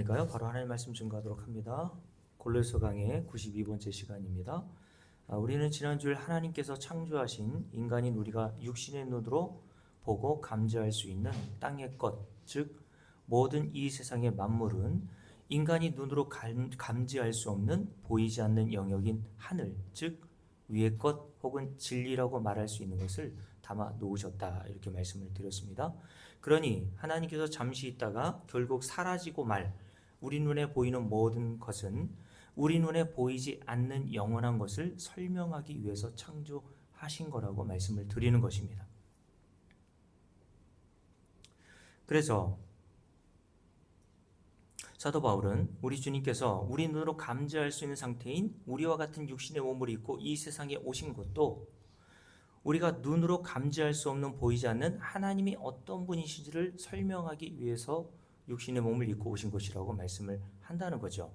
그러니까요, 바로 하나님 말씀 증거하도록 합니다. 골로새 강의 92번째 시간입니다. 우리는 지난주에 하나님께서 창조하신 인간인 우리가 육신의 눈으로 보고 감지할 수 있는 땅의 것, 즉 모든 이 세상의 만물은 인간이 눈으로 감지할 수 없는 보이지 않는 영역인 하늘, 즉 위의 것 혹은 진리라고 말할 수 있는 것을 담아 놓으셨다, 이렇게 말씀을 드렸습니다. 그러니 하나님께서 잠시 있다가 결국 사라지고 말 우리 눈에 보이는 모든 것은 우리 눈에 보이지 않는 영원한 것을 설명하기 위해서 창조하신 거라고 말씀을 드리는 것입니다. 그래서 사도 바울은 우리 주님께서 우리 눈으로 감지할 수 있는 상태인 우리와 같은 육신의 몸을 입고 이 세상에 오신 것도 우리가 눈으로 감지할 수 없는 보이지 않는 하나님이 어떤 분이신지를 설명하기 위해서 육신의 몸을 입고 오신 것이라고 말씀을 한다는 거죠.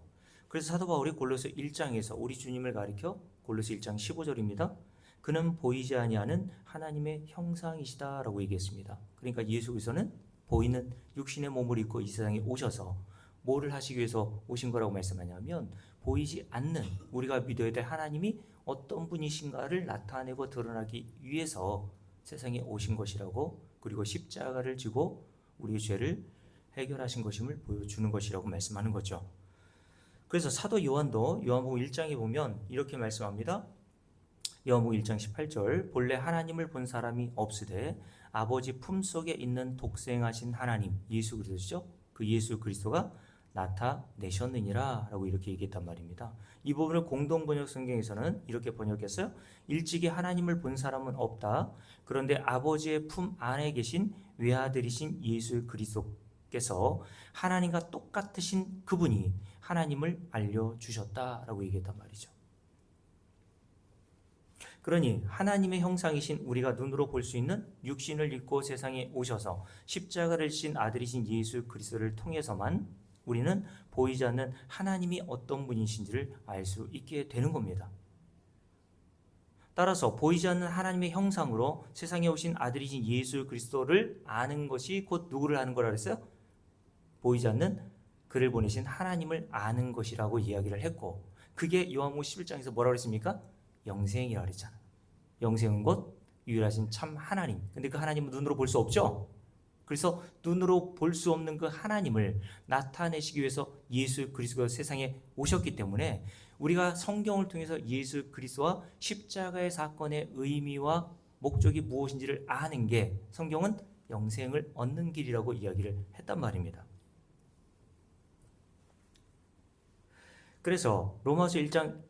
그래서 사도 바울이 골로새 1장에서 우리 주님을 가리켜 골로새 1장 15절입니다. 그는 보이지 아니하는 하나님의 형상이시다라고 얘기했습니다. 그러니까 예수 그리스도는 보이는 육신의 몸을 입고 이 세상에 오셔서 뭐를 하시기 위해서 오신 거라고 말씀하냐면 보이지 않는 우리가 믿어야 될 하나님이 어떤 분이신가를 나타내고 드러나기 위해서 세상에 오신 것이라고, 그리고 십자가를 지고 우리의 죄를 해결하신 것임을 보여주는 것이라고 말씀하는 거죠. 그래서 사도 요한도 요한복음 1장에 보면 이렇게 말씀합니다. 요한복음 1장 18절 본래 하나님을 본 사람이 없으되 아버지 품속에 있는 독생하신 하나님 예수 그리스도죠. 그 예수 그리스도가 나타내셨느니라 라고 이렇게 얘기했단 말입니다. 이 부분을 공동번역 성경에서는 이렇게 번역했어요. 일찍이 하나님을 본 사람은 없다. 그런데 아버지의 품 안에 계신 외아들이신 예수 그리스도께서 하나님과 똑같으신 그분이 하나님을 알려주셨다라고 얘기했단 말이죠. 그러니 하나님의 형상이신 우리가 눈으로 볼 수 있는 육신을 입고 세상에 오셔서 십자가를 지신 아들이신 예수 그리스도를 통해서만 우리는 보이지 않는 하나님이 어떤 분이신지를 알 수 있게 되는 겁니다. 따라서 보이지 않는 하나님의 형상으로 세상에 오신 아들이신 예수 그리스도를 아는 것이 곧 누구를 아는 거라 그랬어요? 보이지 않는 그를 보내신 하나님을 아는 것이라고 이야기를 했고, 그게 요한복음 11장에서 뭐라고 그랬습니까? 영생이라고 그랬잖아요. 영생은 곧 유일하신 참 하나님. 근데 그 하나님은 눈으로 볼 수 없죠? 그래서 눈으로 볼 수 없는 그 하나님을 나타내시기 위해서 예수 그리스도가 세상에 오셨기 때문에 우리가 성경을 통해서 예수 그리스도와 십자가의 사건의 의미와 목적이 무엇인지를 아는 게 성경은 영생을 얻는 길이라고 이야기를 했단 말입니다. 그래서 로마서 1장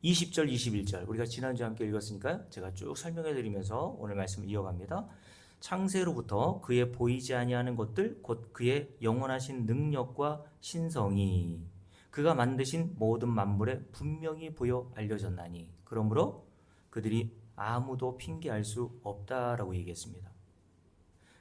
20절 21절 우리가 지난주에 함께 읽었으니까 제가 쭉 설명해 드리면서 오늘 말씀을 이어갑니다. 창세로부터 그의 보이지 아니하는 것들 곧 그의 영원하신 능력과 신성이 그가 만드신 모든 만물에 분명히 보여 알려졌나니 그러므로 그들이 아무도 핑계할 수 없다라고 얘기했습니다.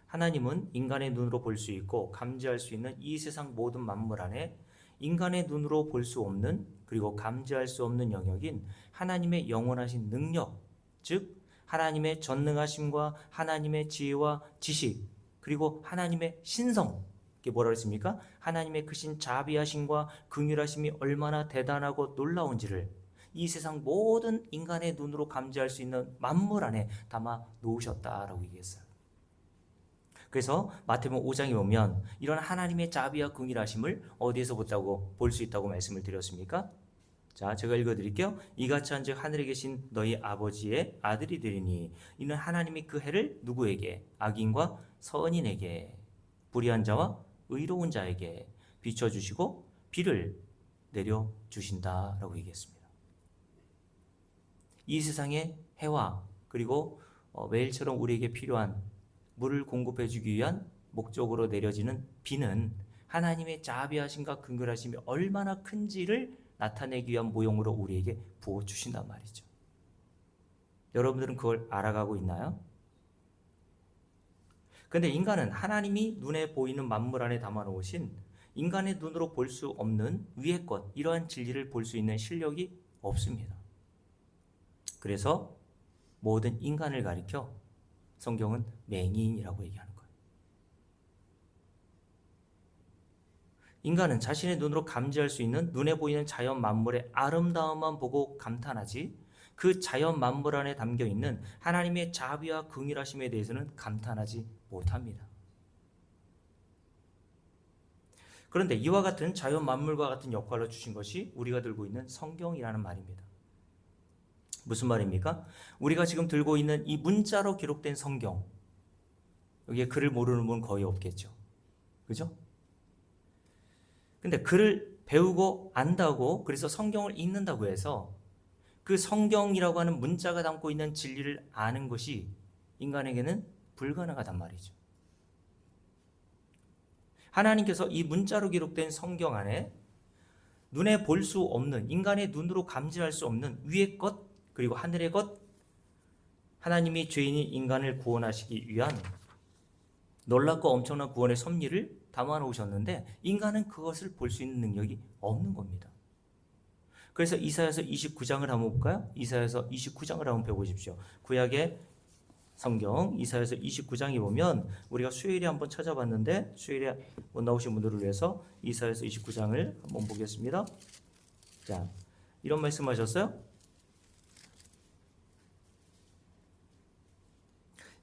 하나님은 인간의 눈으로 볼 수 있고 감지할 수 있는 이 세상 모든 만물 안에 인간의 눈으로 볼 수 없는 그리고 감지할 수 없는 영역인 하나님의 영원하신 능력, 즉 하나님의 전능하심과 하나님의 지혜와 지식, 그리고 하나님의 신성, 이게 뭐라고 했습니까? 하나님의 크신 자비하심과 긍휼하심이 얼마나 대단하고 놀라운지를 이 세상 모든 인간의 눈으로 감지할 수 있는 만물 안에 담아 놓으셨다라고 얘기했어요. 그래서 마태복음 5장에 보면 이런 하나님의 자비와 긍휼하심을 어디에서 볼 수 있다고 말씀을 드렸습니까? 자, 제가 읽어드릴게요. 이같이 한즉 하늘에 계신 너희 아버지의 아들이 되리니 이는 하나님이 그 해를 누구에게? 악인과 선인에게, 불의한 자와 의로운 자에게 비춰주시고 비를 내려주신다라고 얘기했습니다. 이 세상의 해와 그리고 매일처럼 우리에게 필요한 물을 공급해주기 위한 목적으로 내려지는 비는 하나님의 자비하심과 긍휼하심이 얼마나 큰지를 나타내기 위한 모형으로 우리에게 부어주신단 말이죠. 여러분들은 그걸 알아가고 있나요? 그런데 인간은 하나님이 눈에 보이는 만물 안에 담아놓으신 인간의 눈으로 볼 수 없는 위의 것, 이러한 진리를 볼 수 있는 실력이 없습니다. 그래서 모든 인간을 가리켜 성경은 맹인이라고 얘기하는 거예요. 인간은 자신의 눈으로 감지할 수 있는 눈에 보이는 자연 만물의 아름다움만 보고 감탄하지 그 자연 만물 안에 담겨 있는 하나님의 자비와 긍휼하심에 대해서는 감탄하지 못합니다. 그런데 이와 같은 자연 만물과 같은 역할을 주신 것이 우리가 들고 있는 성경이라는 말입니다. 무슨 말입니까? 우리가 지금 들고 있는 이 문자로 기록된 성경, 여기에 글을 모르는 분 거의 없겠죠. 그죠? 근데 글을 배우고 안다고 그래서 성경을 읽는다고 해서 그 성경이라고 하는 문자가 담고 있는 진리를 아는 것이 인간에게는 불가능하단 말이죠. 하나님께서 이 문자로 기록된 성경 안에 눈에 볼 수 없는, 인간의 눈으로 감지할 수 없는 위의 것 그리고 하늘의 것, 하나님이 죄인인 인간을 구원하시기 위한 놀랍고 엄청난 구원의 섭리를 담아 놓으셨는데 인간은 그것을 볼 수 있는 능력이 없는 겁니다. 그래서 이사야서 29장을 한번 볼까요? 이사야서 29장을 한번 펴보십시오. 구약의 성경 이사야서 29장에 보면 우리가 수요일에 한번 찾아봤는데 수요일에 못 나오신 분들을 위해서 이사야서 29장을 한번 보겠습니다. 자, 이런 말씀하셨어요?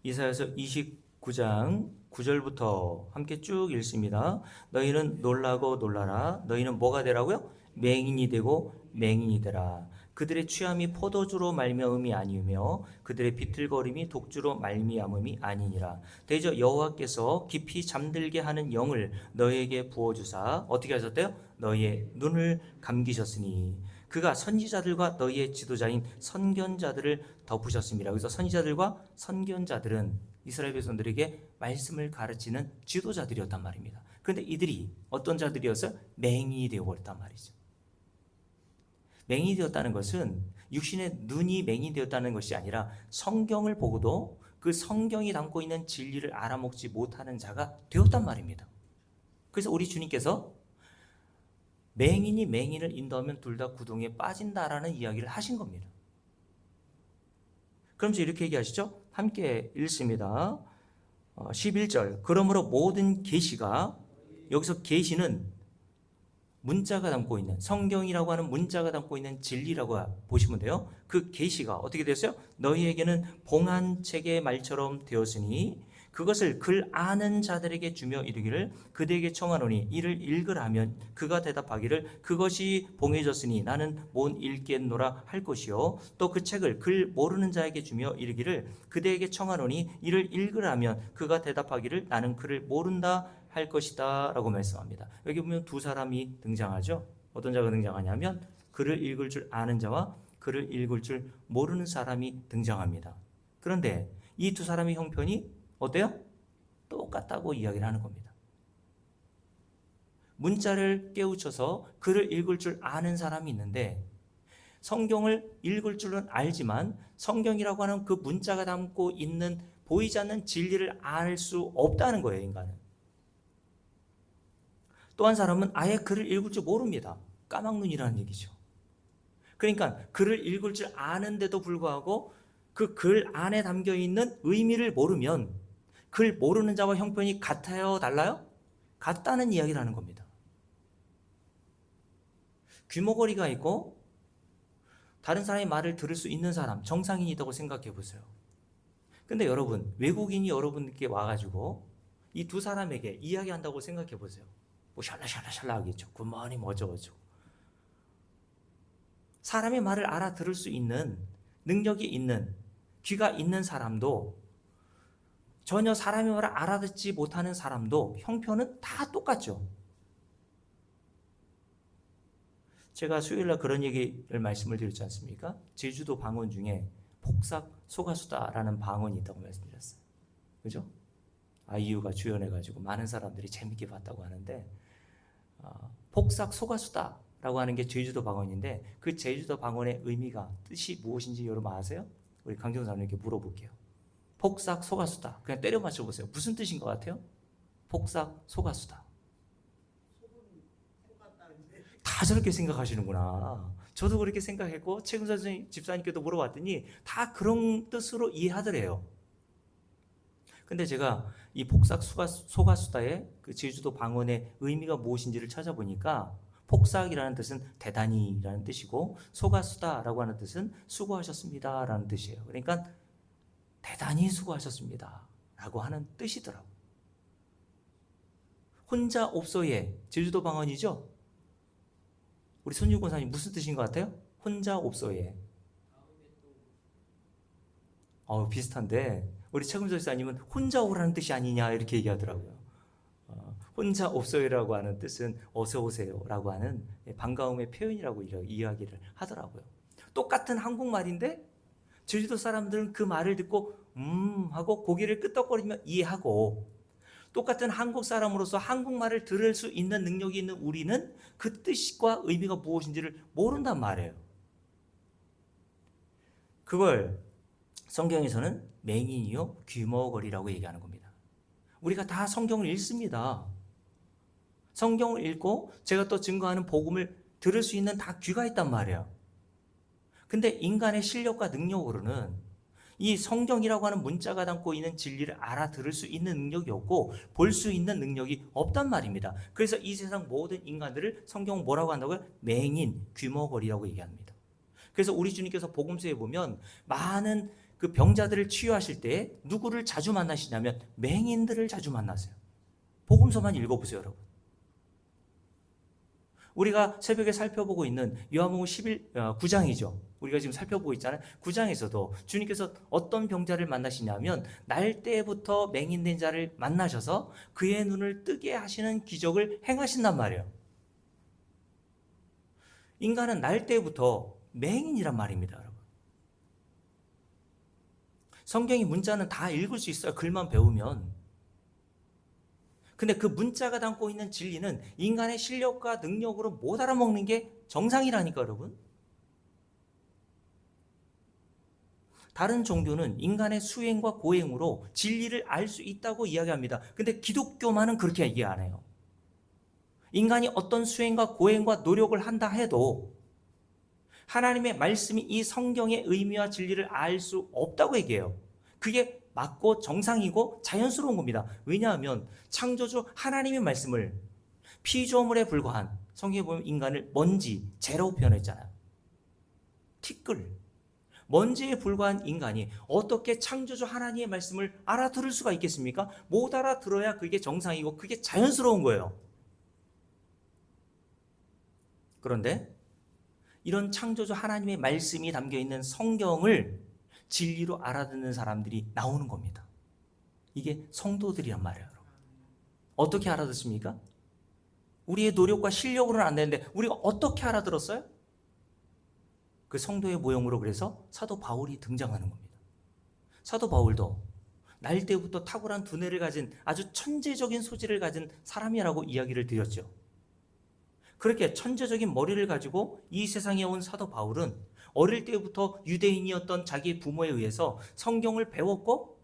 이사야서 29장 9절부터 함께 쭉 읽습니다. 너희는 놀라고 놀라라. 너희는 뭐가 되라고요? 맹인이 되고 맹인이 되라. 그들의 취함이 포도주로 말미암음이 아니며 그들의 비틀거림이 독주로 말미암음이 아니니라. 대저 여호와께서 깊이 잠들게 하는 영을 너희에게 부어주사 어떻게 하셨대요? 너희의 눈을 감기셨으니 그가 선지자들과 너희의 지도자인 선견자들을 덮으셨습니다. 그래서 선지자들과 선견자들은 이스라엘 백성들에게 말씀을 가르치는 지도자들이었단 말입니다. 그런데 이들이 어떤 자들이었어요? 맹인이 되어버렸단 말이죠. 맹인이 되었다는 것은 육신의 눈이 맹인이 되었다는 것이 아니라 성경을 보고도 그 성경이 담고 있는 진리를 알아먹지 못하는 자가 되었단 말입니다. 그래서 우리 주님께서 맹인이 맹인을 인도하면 둘 다 구덩이에 빠진다라는 이야기를 하신 겁니다. 그럼 이렇게 얘기하시죠? 함께 읽습니다. 11절 그러므로 모든 계시가 여기서 계시는 문자가 담고 있는 성경이라고 하는 문자가 담고 있는 진리라고 보시면 돼요. 그 계시가 어떻게 되었어요? 너희에게는 봉한 책의 말처럼 되었으니 그것을 글 아는 자들에게 주며 이르기를 그대에게 청하노니 이를 읽으라 하면 그가 대답하기를 그것이 봉해졌으니 나는 못 읽겠노라 할 것이요 또 그 책을 글 모르는 자에게 주며 이르기를 그대에게 청하노니 이를 읽으라 하면 그가 대답하기를 나는 글을 모른다 할 것이다 라고 말씀합니다. 여기 보면 두 사람이 등장하죠. 어떤 자가 등장하냐면 글을 읽을 줄 아는 자와 글을 읽을 줄 모르는 사람이 등장합니다. 그런데 이 두 사람의 형편이 어때요? 똑같다고 이야기를 하는 겁니다. 문자를 깨우쳐서 글을 읽을 줄 아는 사람이 있는데 성경을 읽을 줄은 알지만 성경이라고 하는 그 문자가 담고 있는 보이지 않는 진리를 알 수 없다는 거예요, 인간은. 또 한 사람은 아예 글을 읽을 줄 모릅니다. 까막눈이라는 얘기죠. 그러니까 글을 읽을 줄 아는데도 불구하고 그 글 안에 담겨 있는 의미를 모르면 글 모르는 자와 형편이 같아요? 달라요? 같다는 이야기를 하는 겁니다. 귀머거리가 있고 다른 사람의 말을 들을 수 있는 사람, 정상인이라고 생각해 보세요. 근데 여러분, 외국인이 여러분께 와가지고 이 두 사람에게 이야기한다고 생각해 보세요. 뭐 샬라샬라샬라 하겠죠. 굿모닝 뭐 어쩌고저쩌고. 사람의 말을 알아들을 수 있는 능력이 있는 귀가 있는 사람도 전혀 사람의 말을 알아듣지 못하는 사람도 형편은 다 똑같죠. 제가 수요일날 그런 말씀을 드렸지 않습니까? 제주도 방언 중에 폭삭 소가수다라는 방언이 있다고 말씀드렸어요. 그죠? 아이유가 주연해가지고 많은 사람들이 재밌게 봤다고 하는데 폭삭 소가수다라고 하는 게 제주도 방언인데 그 제주도 방언의 의미가 뜻이 무엇인지 여러분 아세요? 우리 강정사님께 물어볼게요. 폭삭 소가수다. 그냥 때려 맞춰보세요. 무슨 뜻인 것 같아요? 폭삭 소가수다. 다 저렇게 생각하시는구나. 저도 그렇게 생각했고 최근 선생님 집사님께도 물어봤더니 다 그런 뜻으로 이해하더래요. 근데 제가 이 폭삭 소가수다의 그 제주도 방언의 의미가 무엇인지를 찾아보니까 폭삭이라는 뜻은 대단히라는 뜻이고 소가수다라고 하는 뜻은 수고하셨습니다라는 뜻이에요. 그러니까 대단히 수고하셨습니다라고 하는 뜻이더라고요. 혼자 옵소예 제주도 방언이죠? 우리 손유 권사님 무슨 뜻인 것 같아요? 혼자 옵소예. 비슷한데 우리 최금조 지사님은 혼자 오라는 뜻이 아니냐 이렇게 얘기하더라고요. 혼자 옵소예라고 하는 뜻은 어서 오세요라고 하는 반가움의 표현이라고 이야기를 하더라고요. 똑같은 한국말인데 제주도 사람들은 그 말을 듣고 하고 고개를 끄덕거리며 이해하고, 똑같은 한국 사람으로서 한국말을 들을 수 있는 능력이 있는 우리는 그 뜻과 의미가 무엇인지를 모른단 말이에요. 그걸 성경에서는 맹인이요 귀머거리라고 얘기하는 겁니다. 우리가 다 성경을 읽습니다. 성경을 읽고 제가 또 증거하는 복음을 들을 수 있는 다 귀가 있단 말이에요. 근데 인간의 실력과 능력으로는 이 성경이라고 하는 문자가 담고 있는 진리를 알아들을 수 있는 능력이 없고 볼 수 있는 능력이 없단 말입니다. 그래서 이 세상 모든 인간들을 성경은 뭐라고 한다고요? 맹인, 귀머거리라고 얘기합니다. 그래서 우리 주님께서 복음서에 보면 많은 그 병자들을 치유하실 때 누구를 자주 만나시냐면 맹인들을 자주 만나세요. 복음서만 읽어보세요, 여러분. 우리가 새벽에 살펴보고 있는 요한복음 9장이죠. 우리가 지금 살펴보고 있잖아요. 9장에서도 주님께서 어떤 병자를 만나시냐면 날 때부터 맹인된 자를 만나셔서 그의 눈을 뜨게 하시는 기적을 행하신단 말이에요. 인간은 날 때부터 맹인이란 말입니다, 여러분. 성경의 문자는 다 읽을 수 있어요, 글만 배우면. 근데 그 문자가 담고 있는 진리는 인간의 실력과 능력으로 못 알아먹는 게 정상이라니까, 여러분. 다른 종교는 인간의 수행과 고행으로 진리를 알 수 있다고 이야기합니다. 근데 기독교만은 그렇게 얘기 안 해요. 인간이 어떤 수행과 고행과 노력을 한다 해도 하나님의 말씀이 이 성경의 의미와 진리를 알 수 없다고 얘기해요. 그게 맞고 정상이고 자연스러운 겁니다. 왜냐하면 창조주 하나님의 말씀을 피조물에 불과한, 성경에 보면 인간을 먼지, 재라고 표현했잖아요. 티끌, 먼지에 불과한 인간이 어떻게 창조주 하나님의 말씀을 알아들을 수가 있겠습니까? 못 알아들어야 그게 정상이고 그게 자연스러운 거예요. 그런데 이런 창조주 하나님의 말씀이 담겨있는 성경을 진리로 알아듣는 사람들이 나오는 겁니다. 이게 성도들이란 말이에요. 어떻게 알아듣습니까? 우리의 노력과 실력으로는 안 되는데 우리가 어떻게 알아들었어요? 그 성도의 모형으로 그래서 사도 바울이 등장하는 겁니다. 사도 바울도 날 때부터 탁월한 두뇌를 가진 아주 천재적인 소질을 가진 사람이라고 이야기를 드렸죠. 그렇게 천재적인 머리를 가지고 이 세상에 온 사도 바울은 어릴 때부터 유대인이었던 자기의 부모에 의해서 성경을 배웠고,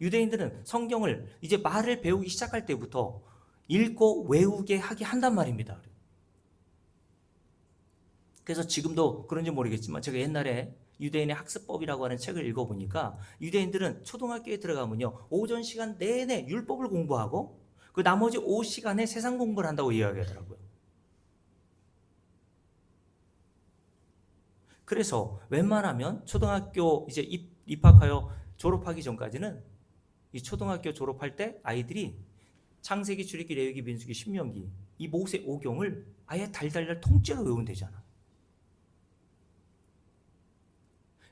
유대인들은 성경을 이제 말을 배우기 시작할 때부터 읽고 외우게 하게 한단 말입니다. 그래서 지금도 그런지 모르겠지만 제가 옛날에 유대인의 학습법이라고 하는 책을 읽어보니까 유대인들은 초등학교에 들어가면요 오전 시간 내내 율법을 공부하고 그 나머지 오후 시간에 세상 공부를 한다고 이야기하더라고요. 그래서 웬만하면 초등학교 이제 입학하여 졸업하기 전까지는 이 초등학교 졸업할 때 아이들이 창세기, 출애굽기, 레위기, 민수기, 신명기 이 모세 오경을 아예 달달달 통째로 외우면 되잖아.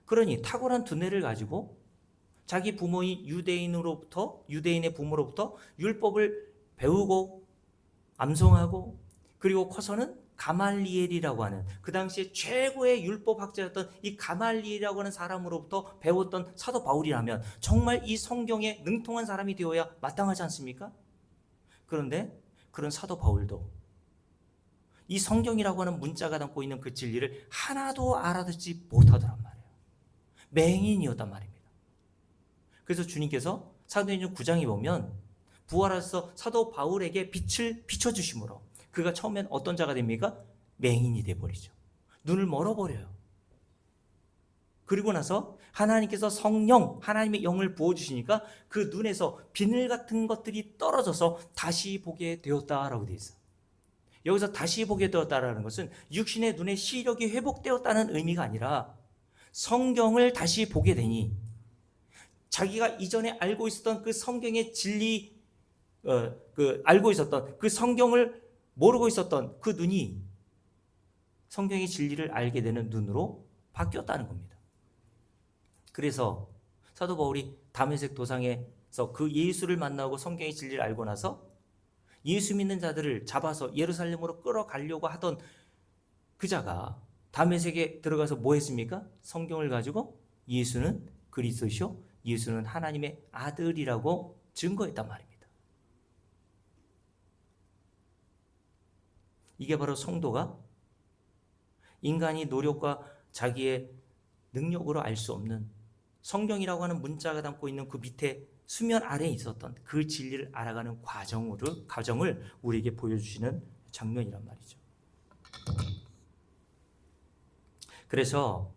그러니 탁월한 두뇌를 가지고 자기 부모인 유대인의 부모로부터 율법을 배우고 암송하고, 그리고 커서는 가말리엘이라고 하는 그 당시에 최고의 율법학자였던 이 가말리엘이라고 하는 사람으로부터 배웠던 사도 바울이라면 정말 이 성경에 능통한 사람이 되어야 마땅하지 않습니까? 그런데 그런 사도 바울도 이 성경이라고 하는 문자가 담고 있는 그 진리를 하나도 알아듣지 못하더란 말이에요. 맹인이었단 말입니다. 그래서 주님께서 사도행전 9장에 보면 부활하셔서 사도 바울에게 빛을 비춰주심으로 그가 처음엔 어떤 자가 됩니까? 맹인이 돼버리죠. 눈을 멀어버려요. 그리고 나서 하나님께서 성령, 하나님의 영을 부어주시니까 그 눈에서 비늘 같은 것들이 떨어져서 다시 보게 되었다라고 되어 있어요. 여기서 다시 보게 되었다라는 것은 육신의 눈의 시력이 회복되었다는 의미가 아니라 성경을 다시 보게 되니 자기가 이전에 알고 있었던 그 성경의 진리, 알고 있었던 그 성경을 모르고 있었던 그 눈이 성경의 진리를 알게 되는 눈으로 바뀌었다는 겁니다. 그래서 사도 바울이 다메섹 도상에서 그 예수를 만나고 성경의 진리를 알고 나서 예수 믿는 자들을 잡아서 예루살렘으로 끌어가려고 하던 그 자가 다메섹에 들어가서 뭐 했습니까? 성경을 가지고 예수는 그리스도시요, 예수는 하나님의 아들이라고 증거했단 말입니다. 이게 바로 성도가 인간이 노력과 자기의 능력으로 알 수 없는 성경이라고 하는 문자가 담고 있는 그 밑에 수면 아래에 있었던 그 진리를 알아가는 과정을 우리에게 보여주시는 장면이란 말이죠. 그래서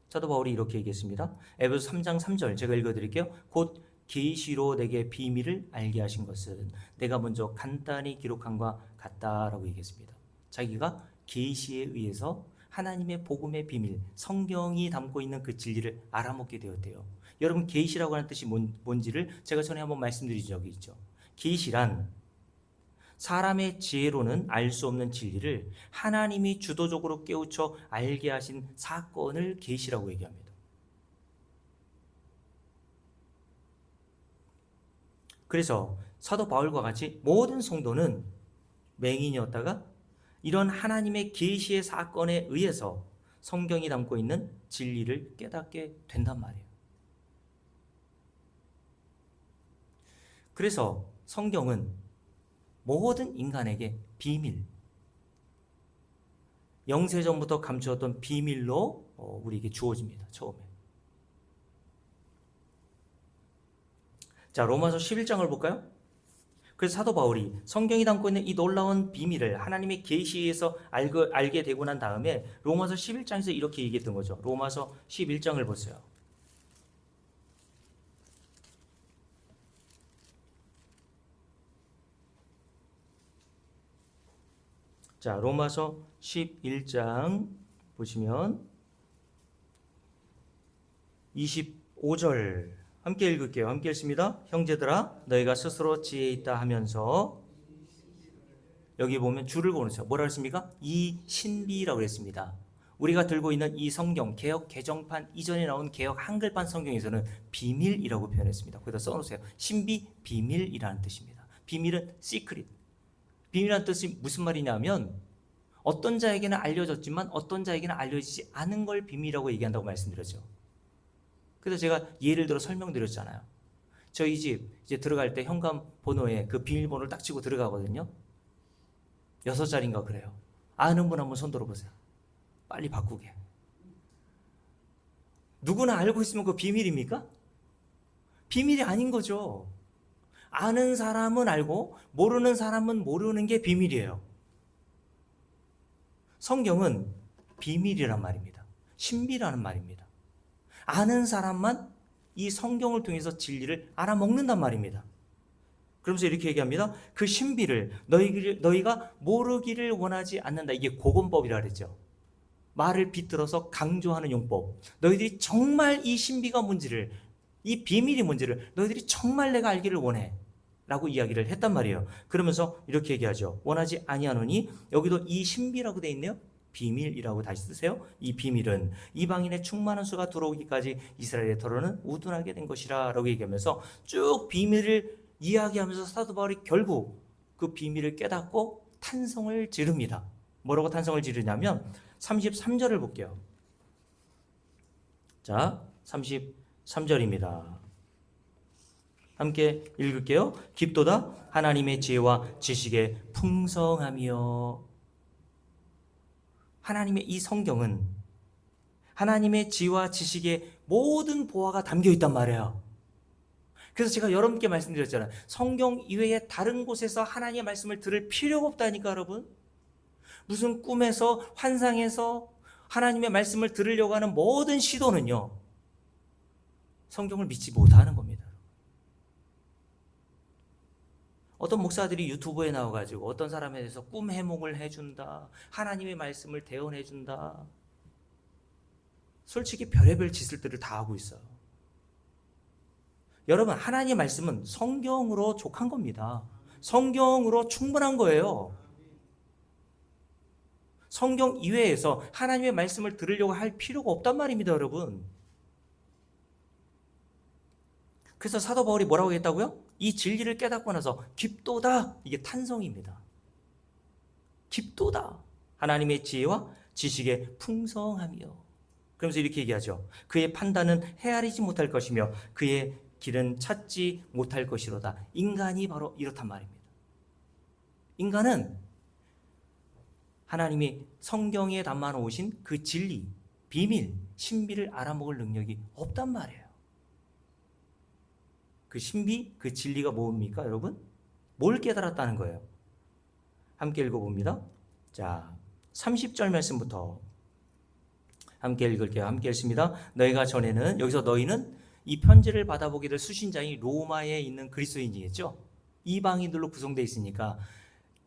사도 바울이 이렇게 얘기했습니다. 에베소 3장 3절 제가 읽어드릴게요. 곧 계시로 내게 비밀을 알게 하신 것은 내가 먼저 간단히 기록한과 같다라고 얘기했습니다. 자기가 계시에 의해서 하나님의 복음의 비밀, 성경이 담고 있는 그 진리를 알아먹게 되었대요. 여러분, 계시라고 하는 뜻이 뭔지를 제가 전에 한번 말씀드린 적이 있죠. 계시란 사람의 지혜로는 알 수 없는 진리를 하나님이 주도적으로 깨우쳐 알게 하신 사건을 계시라고 얘기합니다. 그래서 사도 바울과 같이 모든 성도는 맹인이었다가 이런 하나님의 계시의 사건에 의해서 성경이 담고 있는 진리를 깨닫게 된단 말이에요. 그래서 성경은 모든 인간에게 비밀, 영세전부터 감추었던 비밀로 우리에게 주어집니다. 처음에. 자, 로마서 11장을 볼까요? 그래서 사도 바울이 성경이 담고 있는 이 놀라운 비밀을 하나님의 계시에서 알게 되고 난 다음에 로마서 11장에서 이렇게 얘기했던 거죠. 로마서 11장을 보세요. 자, 로마서 11장 보시면 25절 함께 읽을게요. 함께 읽습니다. 형제들아, 너희가 스스로 지혜 있다 하면서, 여기 보면 줄을 그어놓으세요. 뭐라 했습니까? 이 신비라고 했습니다. 우리가 들고 있는 이 성경, 개역 개정판 이전에 나온 개역 한글판 성경에서는 비밀이라고 표현했습니다. 거기다 써놓으세요. 신비, 비밀이라는 뜻입니다. 비밀은 secret. 비밀이라는 뜻이 무슨 말이냐면 어떤 자에게는 알려졌지만 어떤 자에게는 알려지지 않은 걸 비밀이라고 얘기한다고 말씀드렸죠. 그래서 제가 예를 들어 설명드렸잖아요. 저희 집 이제 들어갈 때 현관 번호에 그 비밀번호를 딱 치고 들어가거든요. 6자리인가 그래요. 아는 분 한번 손 들어보세요. 빨리 바꾸게. 누구나 알고 있으면 그거 비밀입니까? 비밀이 아닌 거죠. 아는 사람은 알고 모르는 사람은 모르는 게 비밀이에요. 성경은 비밀이란 말입니다. 신비라는 말입니다. 아는 사람만 이 성경을 통해서 진리를 알아먹는단 말입니다. 그러면서 이렇게 얘기합니다. 그 신비를 너희가 모르기를 원하지 않는다. 이게 고건법이라 그랬죠. 말을 비틀어서 강조하는 용법. 너희들이 정말 이 신비가 뭔지를, 이 비밀이 뭔지를 너희들이 정말 내가 알기를 원해 라고 이야기를 했단 말이에요. 그러면서 이렇게 얘기하죠. 원하지 아니하노니, 여기도 이 신비라고 돼 있네요. 비밀이라고 다시 쓰세요. 이 비밀은 이방인의 충만한 수가 들어오기까지 이스라엘의 더러는 우둔하게 된 것이라 라고 얘기하면서 쭉 비밀을 이야기하면서 사도 바울이 결국 그 비밀을 깨닫고 탄성을 지릅니다. 뭐라고 탄성을 지르냐면 33절을 볼게요. 자, 33절입니다. 함께 읽을게요. 깊도다 하나님의 지혜와 지식의 풍성함이여. 하나님의 이 성경은 하나님의 지혜와 지식의 모든 보화가 담겨 있단 말이에요. 그래서 제가 여러분께 말씀드렸잖아요. 성경 이외에 다른 곳에서 하나님의 말씀을 들을 필요가 없다니까 여러분. 무슨 꿈에서 환상에서 하나님의 말씀을 들으려고 하는 모든 시도는요, 성경을 믿지 못하는 겁니다. 어떤 목사들이 유튜브에 나와가지고 어떤 사람에 대해서 꿈 해몽을 해준다, 하나님의 말씀을 대언해준다, 솔직히 별의별 짓들을 다 하고 있어요. 여러분, 하나님의 말씀은 성경으로 족한 겁니다. 성경으로 충분한 거예요. 성경 이외에서 하나님의 말씀을 들으려고 할 필요가 없단 말입니다, 여러분. 그래서 사도 바울이 뭐라고 했다고요? 이 진리를 깨닫고 나서 깊도다, 이게 탄성입니다. 깊도다, 하나님의 지혜와 지식의 풍성함이요. 그러면서 이렇게 얘기하죠. 그의 판단은 헤아리지 못할 것이며 그의 길은 찾지 못할 것이로다. 인간이 바로 이렇단 말입니다. 인간은 하나님이 성경에 담아 놓으신 그 진리, 비밀, 신비를 알아먹을 능력이 없단 말이에요. 그 신비, 그 진리가 뭡니까, 여러분? 뭘 깨달았다는 거예요? 함께 읽어봅니다. 자, 30절 말씀부터 함께 읽을게요. 함께 읽습니다. 너희가 전에는, 여기서 너희는 이 편지를 받아보기를 수신자인 로마에 있는 그리스도인이겠죠. 이방인들로 구성되어 있으니까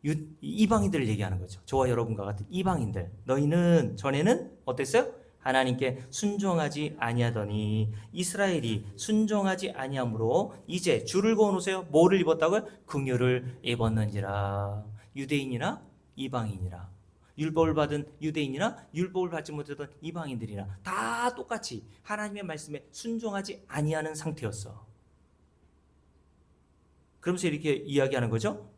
이방인들을 얘기하는 거죠. 저와 여러분과 같은 이방인들. 너희는 전에는 어땠어요? 하나님께 순종하지 아니하더니 이스라엘이 순종하지 아니함으로 이제 줄을 그어 놓으세요. 뭐를 입었다고요? 긍휼을 입었는지라. 유대인이나 이방인이나, 율법을 받은 유대인이나 율법을 받지 못하던 이방인들이나 다 똑같이 하나님의 말씀에 순종하지 아니하는 상태였어. 그러면서 이렇게 이야기하는 거죠.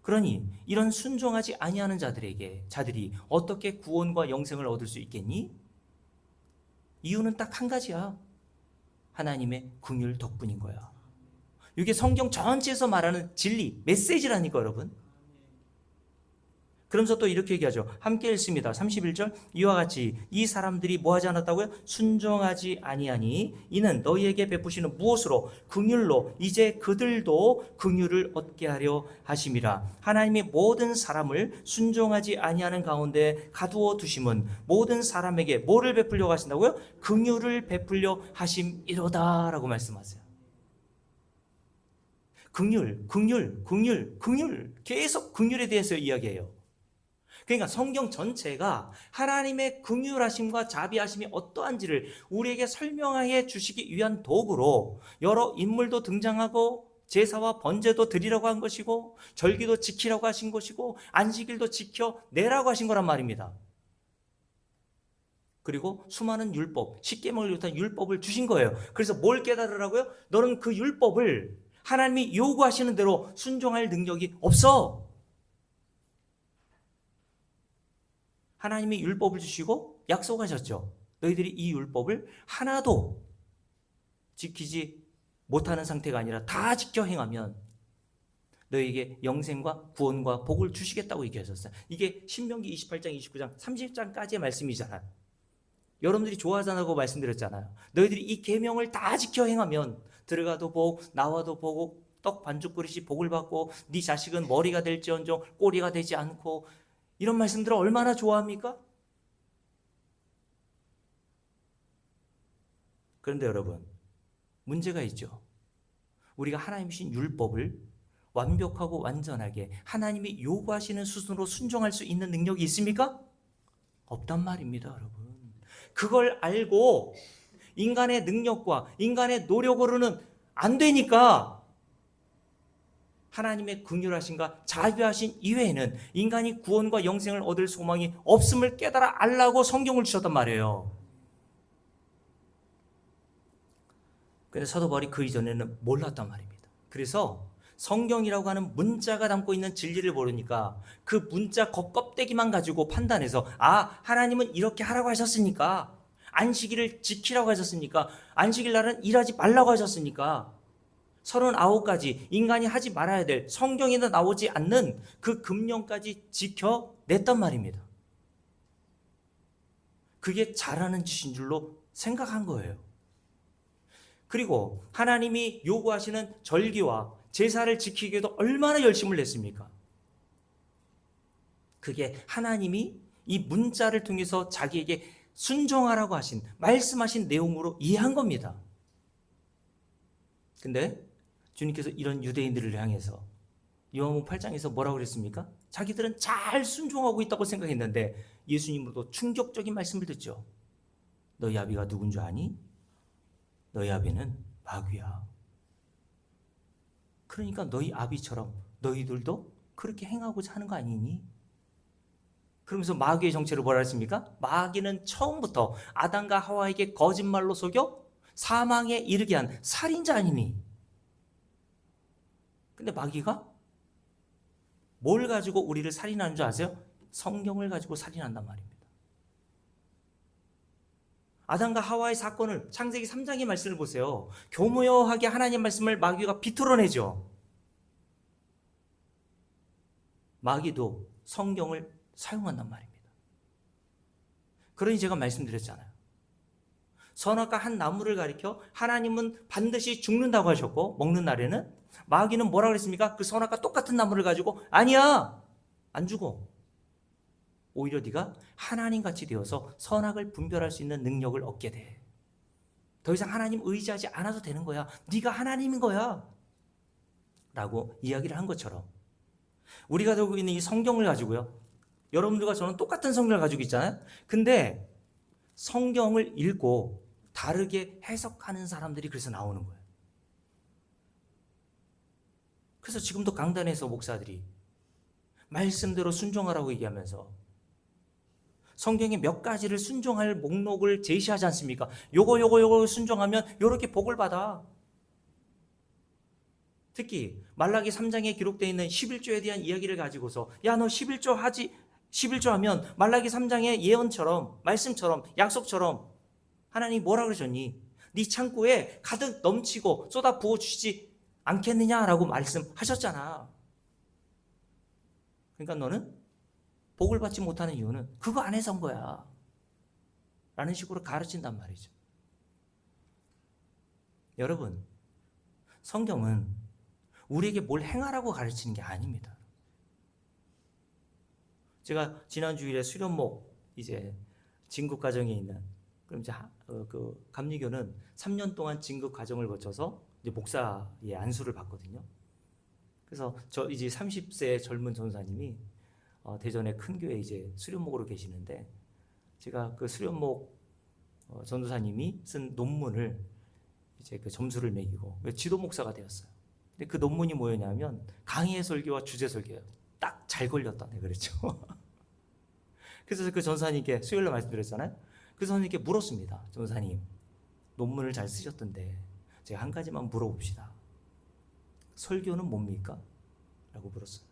그러니 이런 순종하지 아니하는 자들이 어떻게 구원과 영생을 얻을 수 있겠니? 이유는 딱 한 가지야. 하나님의 긍휼 덕분인 거야. 이게 성경 전체에서 말하는 진리, 메시지라니까, 여러분. 그러면서 또 이렇게 얘기하죠. 함께 읽습니다. 31절. 이와 같이 이 사람들이 뭐 하지 않았다고요? 순종하지 아니하니 이는 너희에게 베푸시는 무엇으로? 긍휼로 이제 그들도 긍휼을 얻게 하려 하심이라. 하나님이 모든 사람을 순종하지 아니하는 가운데 가두어 두심은 모든 사람에게 뭐를 베풀려고 하신다고요? 긍휼을 베풀려 하심이로다라고 말씀하세요. 긍휼 계속 긍휼에 대해서 이야기해요. 그러니까 성경 전체가 하나님의 긍휼하심과 자비하심이 어떠한지를 우리에게 설명해 주시기 위한 도구로 여러 인물도 등장하고 제사와 번제도 드리라고 한 것이고 절기도 지키라고 하신 것이고 안식일도 지켜내라고 하신 거란 말입니다. 그리고 수많은 율법, 십계명을 비롯한 율법을 주신 거예요. 그래서 뭘 깨달으라고요? 너는 그 율법을 하나님이 요구하시는 대로 순종할 능력이 없어. 하나님이 율법을 주시고 약속하셨죠. 너희들이 이 율법을 하나도 지키지 못하는 상태가 아니라 다 지켜 행하면 너희에게 영생과 구원과 복을 주시겠다고 얘기하셨어요. 이게 신명기 28장, 29장, 30장까지의 말씀이잖아요. 여러분들이 좋아하잖아고 말씀드렸잖아요. 너희들이 이 계명을 다 지켜 행하면 들어가도 복, 나와도 복, 떡 반죽 그릇이 복을 받고 네 자식은 머리가 될지언정 꼬리가 되지 않고, 이런 말씀들을 얼마나 좋아합니까? 그런데 여러분, 문제가 있죠. 우리가 하나님 주신 율법을 완벽하고 완전하게 하나님이 요구하시는 수준으로 순종할 수 있는 능력이 있습니까? 없단 말입니다, 여러분. 그걸 알고 인간의 능력과 인간의 노력으로는 안 되니까 하나님의 긍휼하심과 자비하심 이외에는 인간이 구원과 영생을 얻을 소망이 없음을 깨달아 알라고 성경을 주셨단 말이에요. 그런데 사도 바울이 그 이전에는 몰랐단 말입니다. 그래서 성경이라고 하는 문자가 담고 있는 진리를 모르니까 그 문자 겉껍데기만 가지고 판단해서, 아, 하나님은 이렇게 하라고 하셨으니까, 안식일을 지키라고 하셨으니까, 안식일 날은 일하지 말라고 하셨으니까 39가지 인간이 하지 말아야 될, 성경에도 나오지 않는 그 금령까지 지켜냈단 말입니다. 그게 잘하는 짓인 줄로 생각한 거예요. 그리고 하나님이 요구하시는 절기와 제사를 지키기에도 얼마나 열심을 냈습니까? 그게 하나님이 이 문자를 통해서 자기에게 순종하라고 하신 말씀하신 내용으로 이해한 겁니다. 근데 주님께서 이런 유대인들을 향해서 요한복음 8장에서 뭐라고 그랬습니까? 자기들은 잘 순종하고 있다고 생각했는데 예수님으로도 충격적인 말씀을 듣죠. 너희 아비가 누군 줄 아니? 너희 아비는 마귀야. 그러니까 너희 아비처럼 너희들도 그렇게 행하고자 하는 거 아니니? 그러면서 마귀의 정체를 뭐라 했습니까? 마귀는 처음부터 아담과 하와에게 거짓말로 속여 사망에 이르게 한 살인자 아니니? 근데 마귀가 뭘 가지고 우리를 살인하는 줄 아세요? 성경을 가지고 살인한단 말입니다. 아담과 하와의 사건을 창세기 3장의 말씀을 보세요. 교묘하게 하나님 말씀을 마귀가 비틀어내죠. 마귀도 성경을 사용한단 말입니다. 그러니 제가 말씀드렸잖아요. 선악과 한 나무를 가리켜 하나님은 반드시 죽는다고 하셨고 먹는 날에는 마귀는 뭐라 그랬습니까? 그 선악과 똑같은 나무를 가지고 아니야, 안 죽어. 오히려 네가 하나님같이 되어서 선악을 분별할 수 있는 능력을 얻게 돼. 더 이상 하나님 의지하지 않아도 되는 거야. 네가 하나님인 거야 라고 이야기를 한 것처럼 우리가 들고 있는 이 성경을 가지고요, 여러분들과 저는 똑같은 성경을 가지고 있잖아요. 근데 성경을 읽고 다르게 해석하는 사람들이 그래서 나오는 거예요. 그래서 지금도 강단에서 목사들이 말씀대로 순종하라고 얘기하면서 성경의 몇 가지를 순종할 목록을 제시하지 않습니까? 요거 순종하면 요렇게 복을 받아. 특히 말라기 3장에 기록되어 있는 11조에 대한 이야기를 가지고서 야, 너 11조 하면 말라기 3장의 예언처럼 말씀처럼 약속처럼 하나님이 뭐라 그러셨니? 네 창고에 가득 넘치고 쏟아 부어주시지 않겠느냐라고 말씀하셨잖아. 그러니까 너는 복을 받지 못하는 이유는 그거 안에서인 거야 라는 식으로 가르친단 말이죠. 여러분, 성경은 우리에게 뭘 행하라고 가르치는 게 아닙니다. 제가 지난 주일에 수련목 이제 진급 과정에 있는, 그럼 이제 그 감리교는 3년 동안 진급 과정을 거쳐서 이제 목사의 안수를 받거든요. 그래서 저 이제 30세 젊은 전사님이 대전의 큰 교회 이제 수련목으로 계시는데, 제가 그 수련목 전도사님이 쓴 논문을 이제 그 점수를 매기고 지도 목사가 되었어요. 근데 그 논문이 뭐였냐면 강의 설교와 주제 설교예요. 딱 잘 걸렸다, 네, 그랬죠. 그래서 그 전사님께 수요일날 말씀드렸잖아요. 그 선생님께 물었습니다. 전사님, 논문을 잘 쓰셨던데 제가 한 가지만 물어봅시다. 설교는 뭡니까? 라고 물었어요.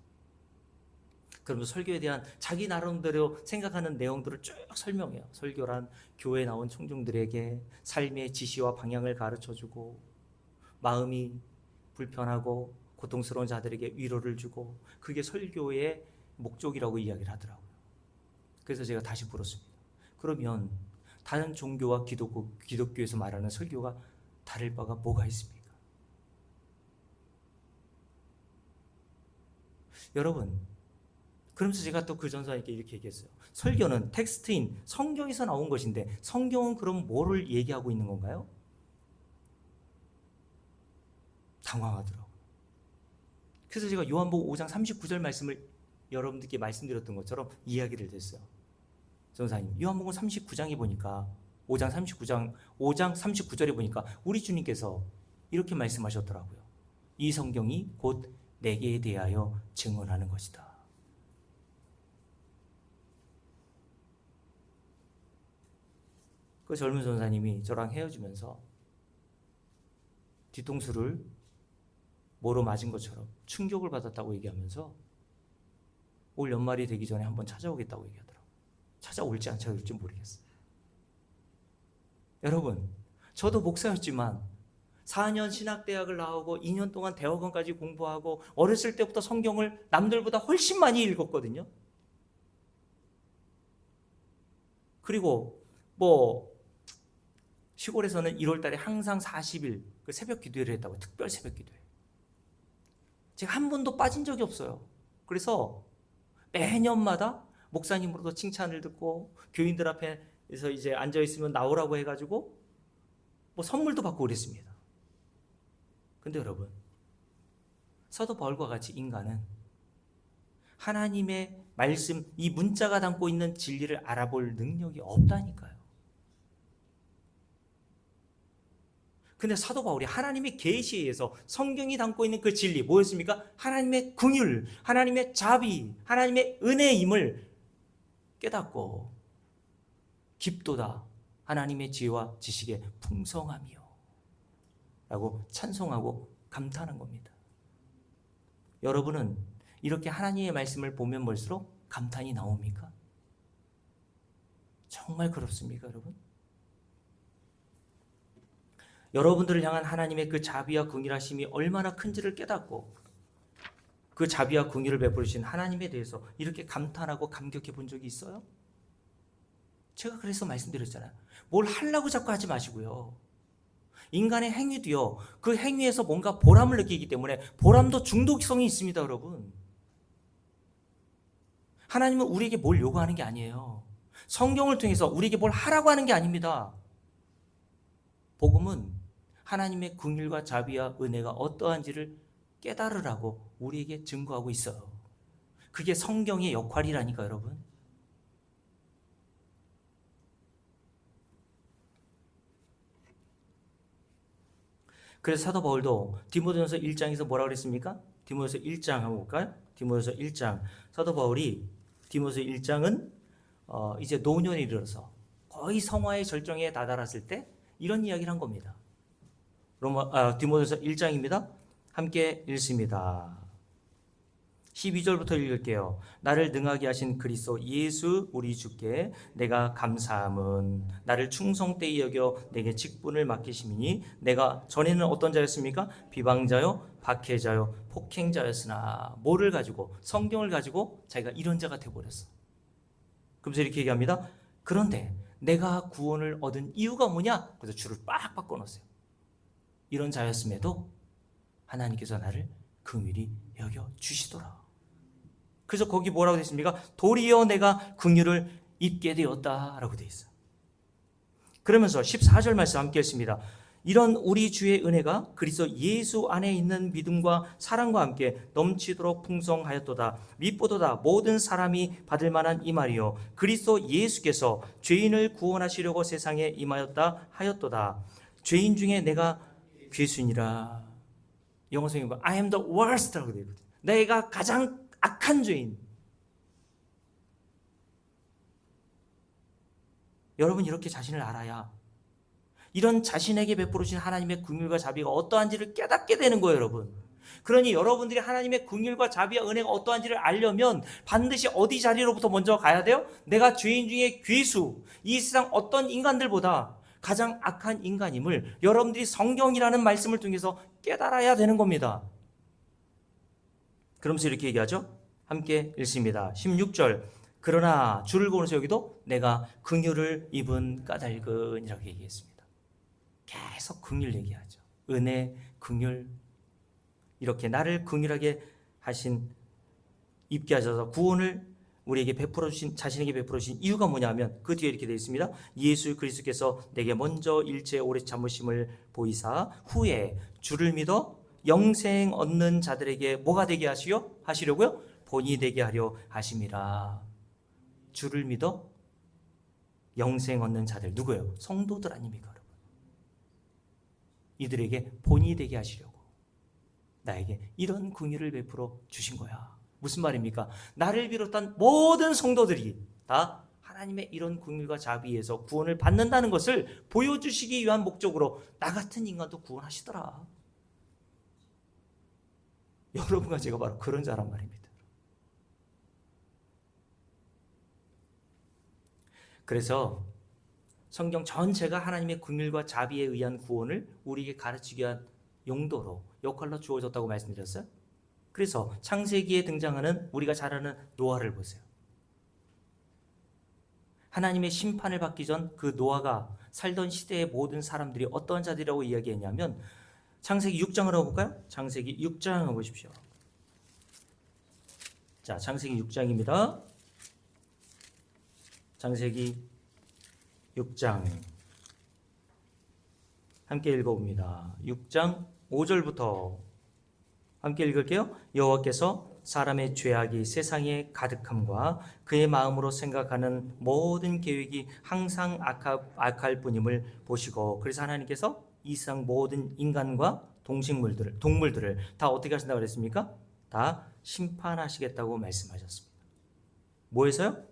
그러면서 설교에 대한 자기 나름대로 생각하는 내용들을 쭉 설명해요. 설교란 교회에 나온 청중들에게 삶의 지시와 방향을 가르쳐주고 마음이 불편하고 고통스러운 자들에게 위로를 주고 그게 설교의 목적이라고 이야기를 하더라고요. 그래서 제가 다시 물었습니다. 그러면 다른 종교와 기독교에서 말하는 설교가 다를 바가 뭐가 있습니까? 여러분, 그러면서 제가 또 그 전사님께 이렇게 얘기했어요. 설교는 텍스트인 성경에서 나온 것인데 성경은 그럼 뭐를 얘기하고 있는 건가요? 당황하더라고요. 그래서 제가 요한복음 5장 39절 말씀을 여러분들께 말씀드렸던 것처럼 이야기를 했어요. 전사님, 요한복음 39장에 보니까 5장 39절에 보니까 우리 주님께서 이렇게 말씀하셨더라고요. 이 성경이 곧 내게 대하여 증언하는 것이다. 그 젊은 전사님이 저랑 헤어지면서 뒤통수를 뭐로 맞은 것처럼 충격을 받았다고 얘기하면서 올 연말이 되기 전에 한번 찾아오겠다고 얘기하더라고요. 찾아올지 안 찾아올지 모르겠어요. 여러분, 저도 목사였지만 4년 신학대학을 나오고 2년 동안 대학원까지 공부하고 어렸을 때부터 성경을 남들보다 훨씬 많이 읽었거든요. 그리고 시골에서는 1월 달에 항상 40일 그 새벽 기도회를 했다고, 특별 새벽 기도회. 제가 한 번도 빠진 적이 없어요. 그래서 매년마다 목사님으로도 칭찬을 듣고 교인들 앞에 그래서 이제 앉아 있으면 나오라고 해가지고 뭐 선물도 받고 그랬습니다. 근데 여러분, 사도 바울과 같이 인간은 하나님의 말씀, 이 문자가 담고 있는 진리를 알아볼 능력이 없다니까요. 근데 사도 바울이 하나님의 계시에 의해서 성경이 담고 있는 그 진리 뭐였습니까? 하나님의 긍휼, 하나님의 자비, 하나님의 은혜임을 깨닫고 깊도다 하나님의 지혜와 지식의 풍성함이요 라고 찬송하고 감탄한 겁니다. 여러분은 이렇게 하나님의 말씀을 보면 볼수록 감탄이 나옵니까? 정말 그렇습니까, 여러분? 여러분들을 향한 하나님의 그 자비와 긍휼하심이 얼마나 큰지를 깨닫고 그 자비와 긍휼을 베푸신 하나님에 대해서 이렇게 감탄하고 감격해 본 적이 있어요? 제가 그래서 말씀드렸잖아요. 뭘 하려고 자꾸 하지 마시고요. 인간의 행위도요, 그 행위에서 뭔가 보람을 느끼기 때문에 보람도 중독성이 있습니다, 여러분. 하나님은 우리에게 뭘 요구하는 게 아니에요. 성경을 통해서 우리에게 뭘 하라고 하는 게 아닙니다. 복음은 하나님의 긍휼과 자비와 은혜가 어떠한지를 깨달으라고 우리에게 증거하고 있어요. 그게 성경의 역할이라니까, 여러분. 그래서 사도 바울도 디모데전서 1장에서 뭐라고 그랬습니까? 디모데전서 1장 한번 볼까요? 디모데전서 1장. 사도 바울이 디모데전서 1장은 이제 노년에 이르러서 거의 성화의 절정에 다다랐을 때 이런 이야기를 한 겁니다. 디모데전서 1장입니다. 함께 읽습니다. 12절부터 읽을게요. 나를 능하게 하신 그리스도 예수 우리 주께 내가 감사함은 나를 충성되이 여겨 내게 직분을 맡기심이니 내가 전에는 어떤 자였습니까? 비방자요, 박해자요, 폭행자였으나 뭐를 가지고? 성경을 가지고 자기가 이런 자가 되어버렸어. 그러면서 이렇게 얘기합니다. 그런데 내가 구원을 얻은 이유가 뭐냐? 그래서 줄을 빡 바꿔놓으세요. 이런 자였음에도 하나님께서 나를 긍휼히 여겨 주시더라. 그래서 거기 뭐라고 되어 있습니까? 도리어 내가 긍휼을 입게 되었다라고 되어 있어요. 그러면서 14절 말씀 함께 했습니다. 이런 우리 주의 은혜가 그리스도 예수 안에 있는 믿음과 사랑과 함께 넘치도록 풍성하였도다. 윗보도다 모든 사람이 받을 만한 이 말이요 그리스도 예수께서 죄인을 구원하시려고 세상에 임하였다 하였도다. 죄인 중에 내가 괴수니라. 영어 성경에 보면 I am the worst라고 되어 있거든요. 내가 가장 악한 죄인. 여러분 이렇게 자신을 알아야 이런 자신에게 베풀으신 하나님의 긍휼과 자비가 어떠한지를 깨닫게 되는 거예요, 여러분. 그러니 여러분들이 하나님의 긍휼과 자비와 은혜가 어떠한지를 알려면 반드시 어디 자리로부터 먼저 가야 돼요? 내가 죄인 중에 괴수, 이 세상 어떤 인간들보다 가장 악한 인간임을 여러분들이 성경이라는 말씀을 통해서 깨달아야 되는 겁니다. 그러면서 이렇게 얘기하죠. 함께 읽습니다. 16절. 그러나 줄을 그으면서 여기도 내가 긍휼을 입은 까닭은이라고 얘기했습니다. 계속 긍휼 얘기하죠. 은혜, 긍휼, 이렇게 나를 긍휼하게 하신, 입게 하셔서 구원을 우리에게 베풀어 주신, 자신에게 베풀어 주신 이유가 뭐냐면 그 뒤에 이렇게 되어 있습니다. 예수 그리스도께서 내게 먼저 일체 오래 참으심을 보이사 후에 주를 믿어 영생 얻는 자들에게 뭐가 되게 하시려고요? 본이 되게 하려 하심이라. 주를 믿어 영생 얻는 자들 누구예요? 성도들 아닙니까, 여러분? 이들에게 본이 되게 하시려고 나에게 이런 긍휼을 베풀어 주신 거야. 무슨 말입니까? 나를 비롯한 모든 성도들이 다 하나님의 이런 긍휼과 자비에서 구원을 받는다는 것을 보여주시기 위한 목적으로 나 같은 인간도 구원하시더라. 여러분과 제가 바로 그런 자란 말입니다. 그래서 성경 전체가 하나님의 긍휼과 자비에 의한 구원을 우리에게 가르치기 위한 용도로, 역할로 주어졌다고 말씀드렸어요. 그래서 창세기에 등장하는 우리가 잘 아는 노아를 보세요. 하나님의 심판을 받기 전 그 노아가 살던 시대의 모든 사람들이 어떤 자들이라고 이야기했냐면 창세기 6장을 한번 볼까요? 창세기 6장 한번 보십시오. 자, 창세기 6장입니다. 창세기 6장 함께 읽어봅니다. 6장 5절부터 함께 읽을게요. 여호와께서 사람의 죄악이 세상에 가득함과 그의 마음으로 생각하는 모든 계획이 항상 악할 뿐임을 보시고, 그래서 하나님께서 이 세상 모든 인간과 동물들을 다 어떻게 하신다고 그랬습니까? 다 심판하시겠다고 말씀하셨습니다. 뭐에서요?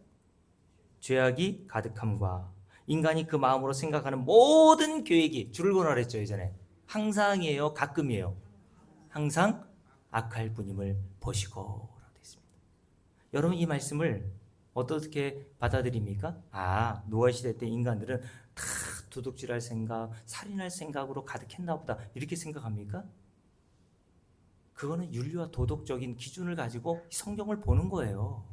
죄악이 가득함과 인간이 그 마음으로 생각하는 모든 계획이, 줄을 그어라 그랬죠 예전에. 항상이에요, 가끔이에요? 항상 악할 뿐임을 보시고 라고 되어 있습니다. 여러분, 이 말씀을 어떻게 받아들입니까? 노아 시대 때 인간들은 다 도둑질할 생각, 살인할 생각으로 가득했나 보다, 이렇게 생각합니까? 그거는 윤리와 도덕적인 기준을 가지고 성경을 보는 거예요.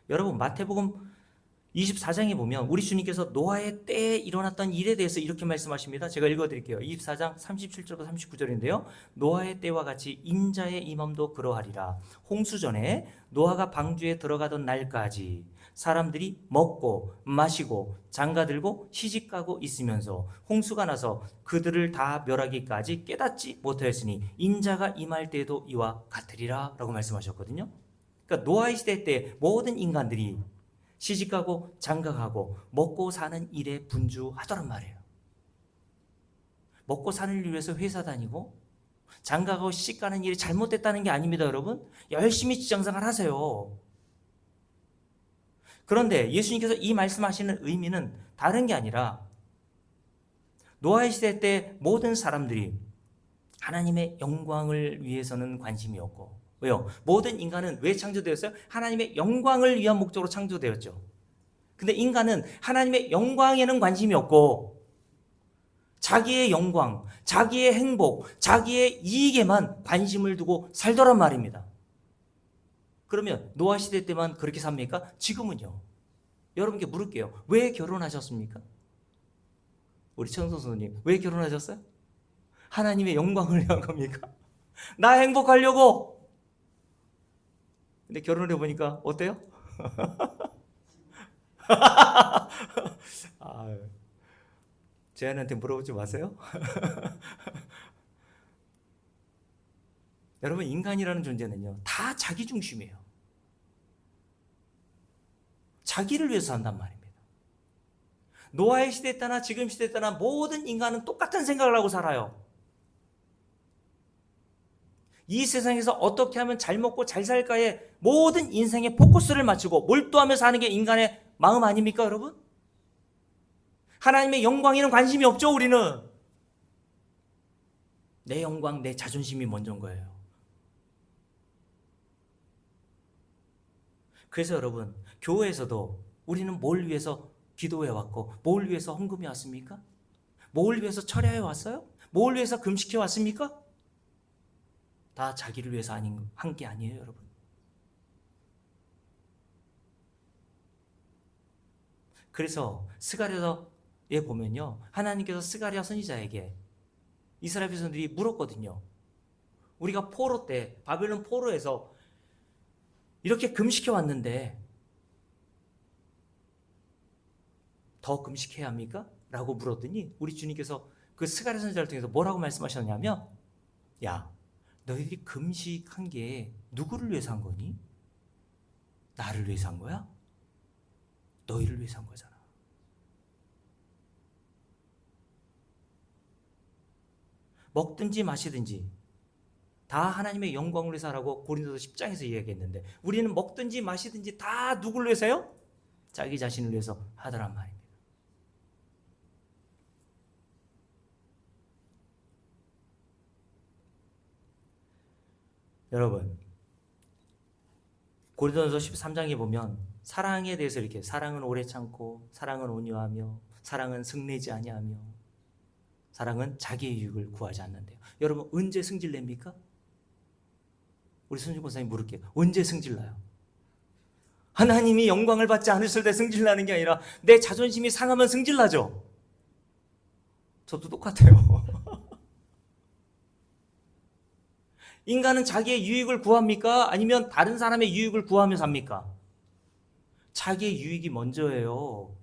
여러분, 마태복음 24장에 보면 우리 주님께서 노아의 때에 일어났던 일에 대해서 이렇게 말씀하십니다. 제가 읽어드릴게요. 24장 37절부터 39절인데요. 노아의 때와 같이 인자의 임함도 그러하리라. 홍수전에 노아가 방주에 들어가던 날까지 사람들이 먹고 마시고 장가들고 시집가고 있으면서 홍수가 나서 그들을 다 멸하기까지 깨닫지 못하였으니 인자가 임할 때도 이와 같으리라 라고 말씀하셨거든요. 그러니까 노아의 시대 때 모든 인간들이 시집가고 장가가고 먹고 사는 일에 분주하더란 말이에요. 먹고 사는 일 위해서 회사 다니고 장가가고 시집가는 일이 잘못됐다는 게 아닙니다, 여러분. 열심히 직장생활 하세요. 그런데 예수님께서 이 말씀하시는 의미는 다른 게 아니라 노아의 시대 때 모든 사람들이 하나님의 영광을 위해서는 관심이 없고, 왜요? 모든 인간은 왜 창조되었어요? 하나님의 영광을 위한 목적으로 창조되었죠. 근데 인간은 하나님의 영광에는 관심이 없고 자기의 영광, 자기의 행복, 자기의 이익에만 관심을 두고 살더란 말입니다. 그러면 노아 시대 때만 그렇게 삽니까? 지금은요. 여러분께 물을게요. 왜 결혼하셨습니까? 우리 천성수님, 왜 결혼하셨어요? 하나님의 영광을 위한 겁니까? 나 행복하려고. 근데 결혼해 보니까 어때요? 제안한테 물어보지 마세요. 여러분, 인간이라는 존재는요, 다 자기 중심이에요. 자기를 위해서 산단 말입니다. 노아의 시대 때나 지금 시대 때나 모든 인간은 똑같은 생각을 하고 살아요. 이 세상에서 어떻게 하면 잘 먹고 잘 살까에 모든 인생의 포커스를 맞추고 몰두하며 사는 게 인간의 마음 아닙니까, 여러분? 하나님의 영광에는 관심이 없죠, 우리는. 내 영광, 내 자존심이 먼저인 거예요. 그래서 여러분, 교회에서도 우리는 뭘 위해서 기도해 왔고, 뭘 위해서 헌금해 왔습니까? 뭘 위해서 철야해 왔어요? 뭘 위해서 금식해 왔습니까? 다 자기를 위해서 한 게 아니에요, 여러분. 그래서 스가랴에 보면요, 하나님께서 스가랴 선지자에게 이스라엘 백성들이 물었거든요. 우리가 포로 때, 바벨론 포로에서 이렇게 금식해 왔는데 더 금식해야 합니까? 라고 물었더니 우리 주님께서 그 스가랴 선지자를 통해서 뭐라고 말씀하셨냐면, 야, 너희들이 금식한 게 누구를 위해서 한 거니? 나를 위해서 한 거야? 너희를 위해서 한 거잖아. 먹든지 마시든지 다 하나님의 영광을 위해서 하라고 고린도서 10장에서 이야기했는데, 우리는 먹든지 마시든지 다 누구를 위해서요? 자기 자신을 위해서 하더란 말입니다. 여러분, 고린도서 13장에 보면 사랑에 대해서 이렇게, 사랑은 오래 참고, 사랑은 온유하며, 사랑은 승리지 아니하며, 사랑은 자기의 유익을 구하지 않는데요. 여러분, 언제 승질냅니까? 우리 손준 권사님 물을게요. 언제 승질나요? 하나님이 영광을 받지 않으실 때 승질나는 게 아니라 내 자존심이 상하면 승질나죠. 저도 똑같아요. 인간은 자기의 유익을 구합니까? 아니면 다른 사람의 유익을 구하며 삽니까? 자기의 유익이 먼저예요.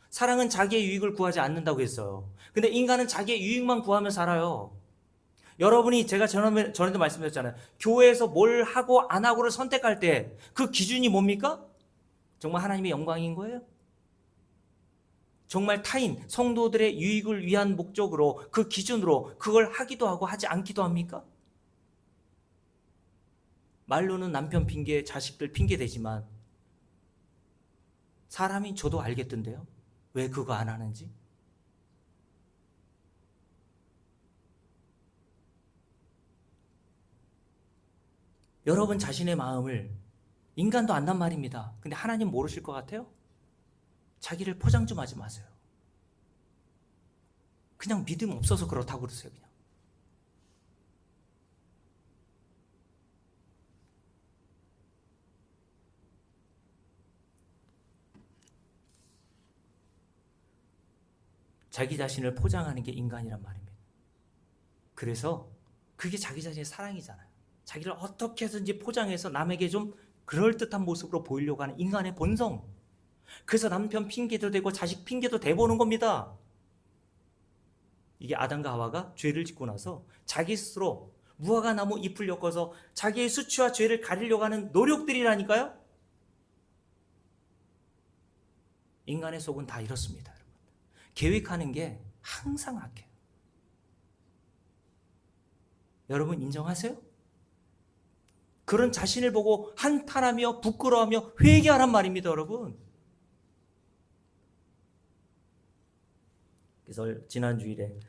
사랑은 자기의 유익을 구하지 않는다고 했어요. 근데 인간은 자기의 유익만 구하며 살아요. 여러분이 제가 전에도 말씀드렸잖아요. 교회에서 뭘 하고 안 하고를 선택할 때 그 기준이 뭡니까? 정말 하나님의 영광인 거예요? 정말 타인, 성도들의 유익을 위한 목적으로 그 기준으로 그걸 하기도 하고 하지 않기도 합니까? 말로는 남편 핑계, 자식들 핑계 대지만 사람이 저도 알겠던데요. 왜 그거 안 하는지? 여러분 자신의 마음을 인간도 안단 말입니다. 근데 하나님 모르실 것 같아요? 자기를 포장 좀 하지 마세요. 그냥 믿음 없어서 그렇다고 그러세요. 그냥. 자기 자신을 포장하는 게 인간이란 말입니다. 그래서 그게 자기 자신의 사랑이잖아요. 자기를 어떻게 해서든지 포장해서 남에게 좀 그럴듯한 모습으로 보이려고 하는 인간의 본성. 그래서 남편 핑계도 대고 자식 핑계도 대보는 겁니다. 이게 아담과 하와가 죄를 짓고 나서 자기 스스로 무화과 나무 잎을 엮어서 자기의 수치와 죄를 가리려고 하는 노력들이라니까요. 인간의 속은 다 이렇습니다. 여러분. 계획하는 게 항상 악해요. 여러분 인정하세요? 그런 자신을 보고 한탄하며 부끄러워하며 회개하란 말입니다, 여러분. 그래서 지난 주일에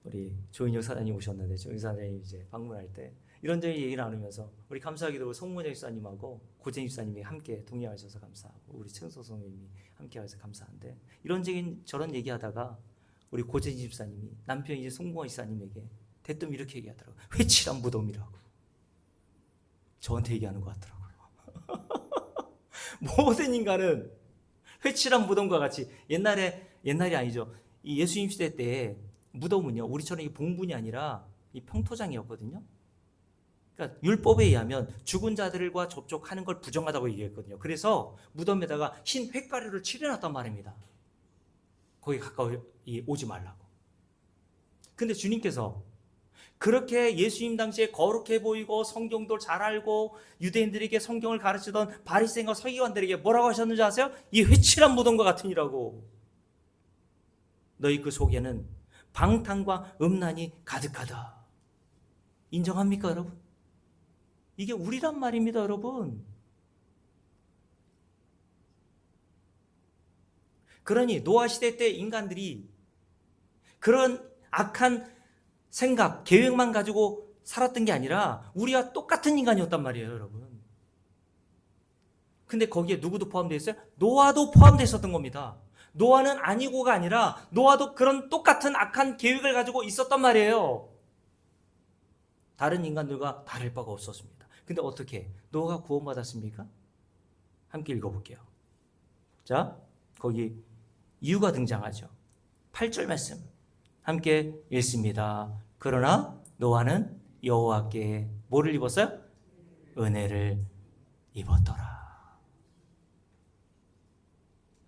우리 조인혁 사장님 오셨는데 조인혁 사장님 이제 방문할 때 이런저런 얘기 나누면서 우리 감사하게도 송문혁 집사님하고 고재인 집사님이 함께 동의하셔서 감사하고 우리 천소 선생님이 함께 하셔서 감사한데 이런저런 저런 얘기하다가 우리 고재인 집사님이 남편 이제 송문혁 집사님에게 대뜸 이렇게 얘기하더라고요. 회칠한 무덤이라고. 저한테 얘기하는 것 같더라고요. 모든 인간은 회칠한 무덤과 같이 옛날이 아니죠. 이 예수님 시대 때 무덤은요 우리처럼 이 봉분이 아니라 이 평토장이었거든요. 그러니까 율법에 의하면 죽은 자들과 접촉하는 걸 부정하다고 얘기했거든요. 그래서 무덤에다가 흰 흙가루를 칠해놨단 말입니다. 거기 가까이 오지 말라고. 근데 주님께서 그렇게 예수님 당시에 거룩해 보이고 성경도 잘 알고 유대인들에게 성경을 가르치던 바리새인과 서기관들에게 뭐라고 하셨는지 아세요? 이 회칠한 무덤과 같으니라고. 너희 그 속에는 방탕과 음란이 가득하다. 인정합니까, 여러분? 이게 우리란 말입니다, 여러분. 그러니 노아 시대 때 인간들이 그런 악한 생각, 계획만 가지고 살았던 게 아니라 우리와 똑같은 인간이었단 말이에요, 여러분. 근데 거기에 누구도 포함되어 있어요? 노아도 포함되어 있었던 겁니다. 노아는 아니고가 아니라 노아도 그런 똑같은 악한 계획을 가지고 있었단 말이에요. 다른 인간들과 다를 바가 없었습니다. 근데 어떻게 노아가 구원받았습니까? 함께 읽어볼게요. 자, 거기 이유가 등장하죠. 8절 말씀 함께 읽습니다. 그러나 노아는 여호와께 뭐를 입었어요? 은혜를 입었더라.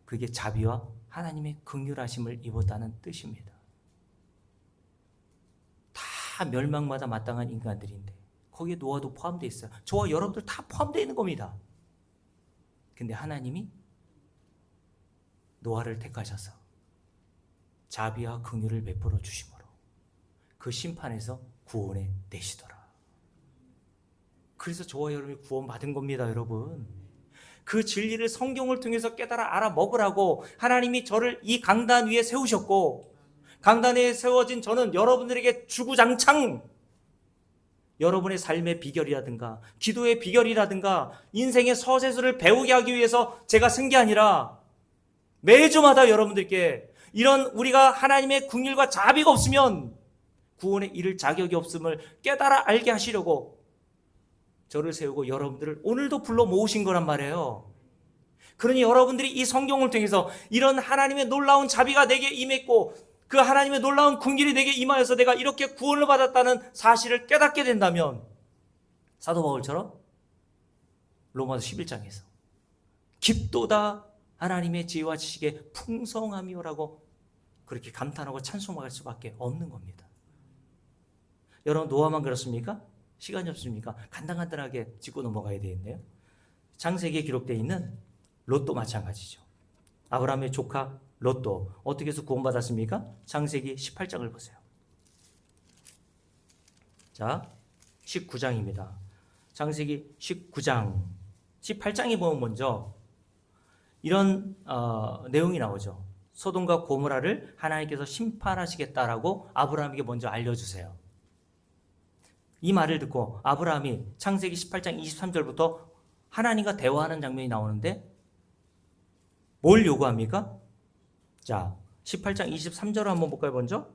그게 자비와 하나님의 긍휼하심을 입었다는 뜻입니다. 다 멸망마다 마땅한 인간들인데 거기에 노아도 포함되어 있어요. 저와 여러분들 다 포함되어 있는 겁니다. 근데 하나님이 노아를 택하셔서 자비와 긍휼을 베풀어 주심으로 그 심판에서 구원해 내시더라. 그래서 저와 여러분이 구원받은 겁니다, 여러분. 그 진리를 성경을 통해서 깨달아 알아먹으라고 하나님이 저를 이 강단 위에 세우셨고, 강단에 세워진 저는 여러분들에게 주구장창 여러분의 삶의 비결이라든가 기도의 비결이라든가 인생의 서세술을 배우게 하기 위해서 제가 쓴 게 아니라 매주마다 여러분들께 이런 우리가 하나님의 긍휼과 자비가 없으면 구원에 이를 자격이 없음을 깨달아 알게 하시려고 저를 세우고 여러분들을 오늘도 불러 모으신 거란 말이에요. 그러니 여러분들이 이 성경을 통해서 이런 하나님의 놀라운 자비가 내게 임했고 그 하나님의 놀라운 긍휼이 내게 임하여서 내가 이렇게 구원을 받았다는 사실을 깨닫게 된다면 사도 바울처럼 로마서 11장에서 깊도다 하나님의 지혜와 지식의 풍성함이요라고 그렇게 감탄하고 찬송할 수밖에 없는 겁니다. 여러분 노아만 그렇습니까? 시간이 없습니까? 간단간단하게 짚고 넘어가야 되겠네요. 창세기에 기록되어 있는 롯도 마찬가지죠. 아브라함의 조카 롯도 어떻게 해서 구원받았습니까? 창세기 18장을 보세요. 자, 19장입니다. 창세기 19장 18장에 보면 먼저 이런 내용이 나오죠. 소돔과 고모라를 하나님께서 심판하시겠다라고 아브라함에게 먼저 알려주세요. 이 말을 듣고 아브라함이 창세기 18장 23절부터 하나님과 대화하는 장면이 나오는데 뭘 요구합니까? 자, 18장 23절을 한번 볼까요? 먼저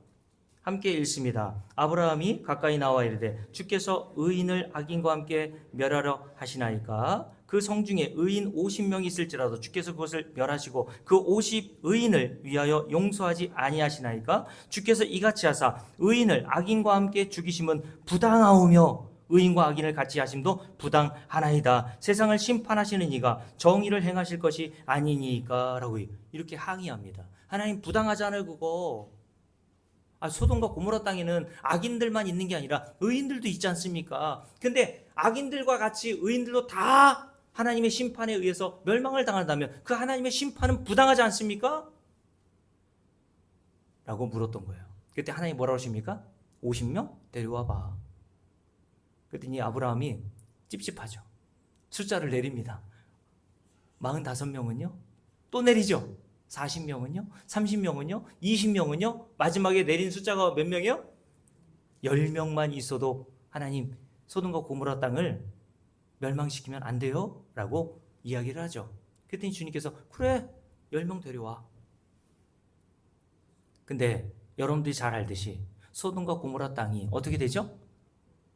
함께 읽습니다. 아브라함이 가까이 나와 이르되 주께서 의인을 악인과 함께 멸하려 하시나이까? 그 성 중에 의인 50명이 있을지라도 주께서 그것을 멸하시고 그 50 의인을 위하여 용서하지 아니하시나이까? 주께서 이같이 하사 의인을 악인과 함께 죽이심은 부당하오며 의인과 악인을 같이 하심도 부당하나이다. 세상을 심판하시는 이가 정의를 행하실 것이 아니니까? 라고 이렇게 항의합니다. 하나님 부당하지 않아요 그거. 소돔과 고모라 땅에는 악인들만 있는 게 아니라 의인들도 있지 않습니까? 근데 악인들과 같이 의인들도 다 하나님의 심판에 의해서 멸망을 당한다면 그 하나님의 심판은 부당하지 않습니까? 라고 물었던 거예요. 그때 하나님 뭐라고 하십니까? 50명 데려와 봐. 그랬더니 아브라함이 찝찝하죠. 숫자를 내립니다. 45명은요? 또 내리죠. 40명은요? 30명은요? 20명은요? 마지막에 내린 숫자가 몇 명이요? 10명만 있어도 하나님 소돔과 고모라 땅을 멸망시키면 안 돼요? 라고 이야기를 하죠. 그랬더니 주님께서 그래 10명 데려와. 근데 여러분들이 잘 알듯이 소돔과 고모라 땅이 어떻게 되죠?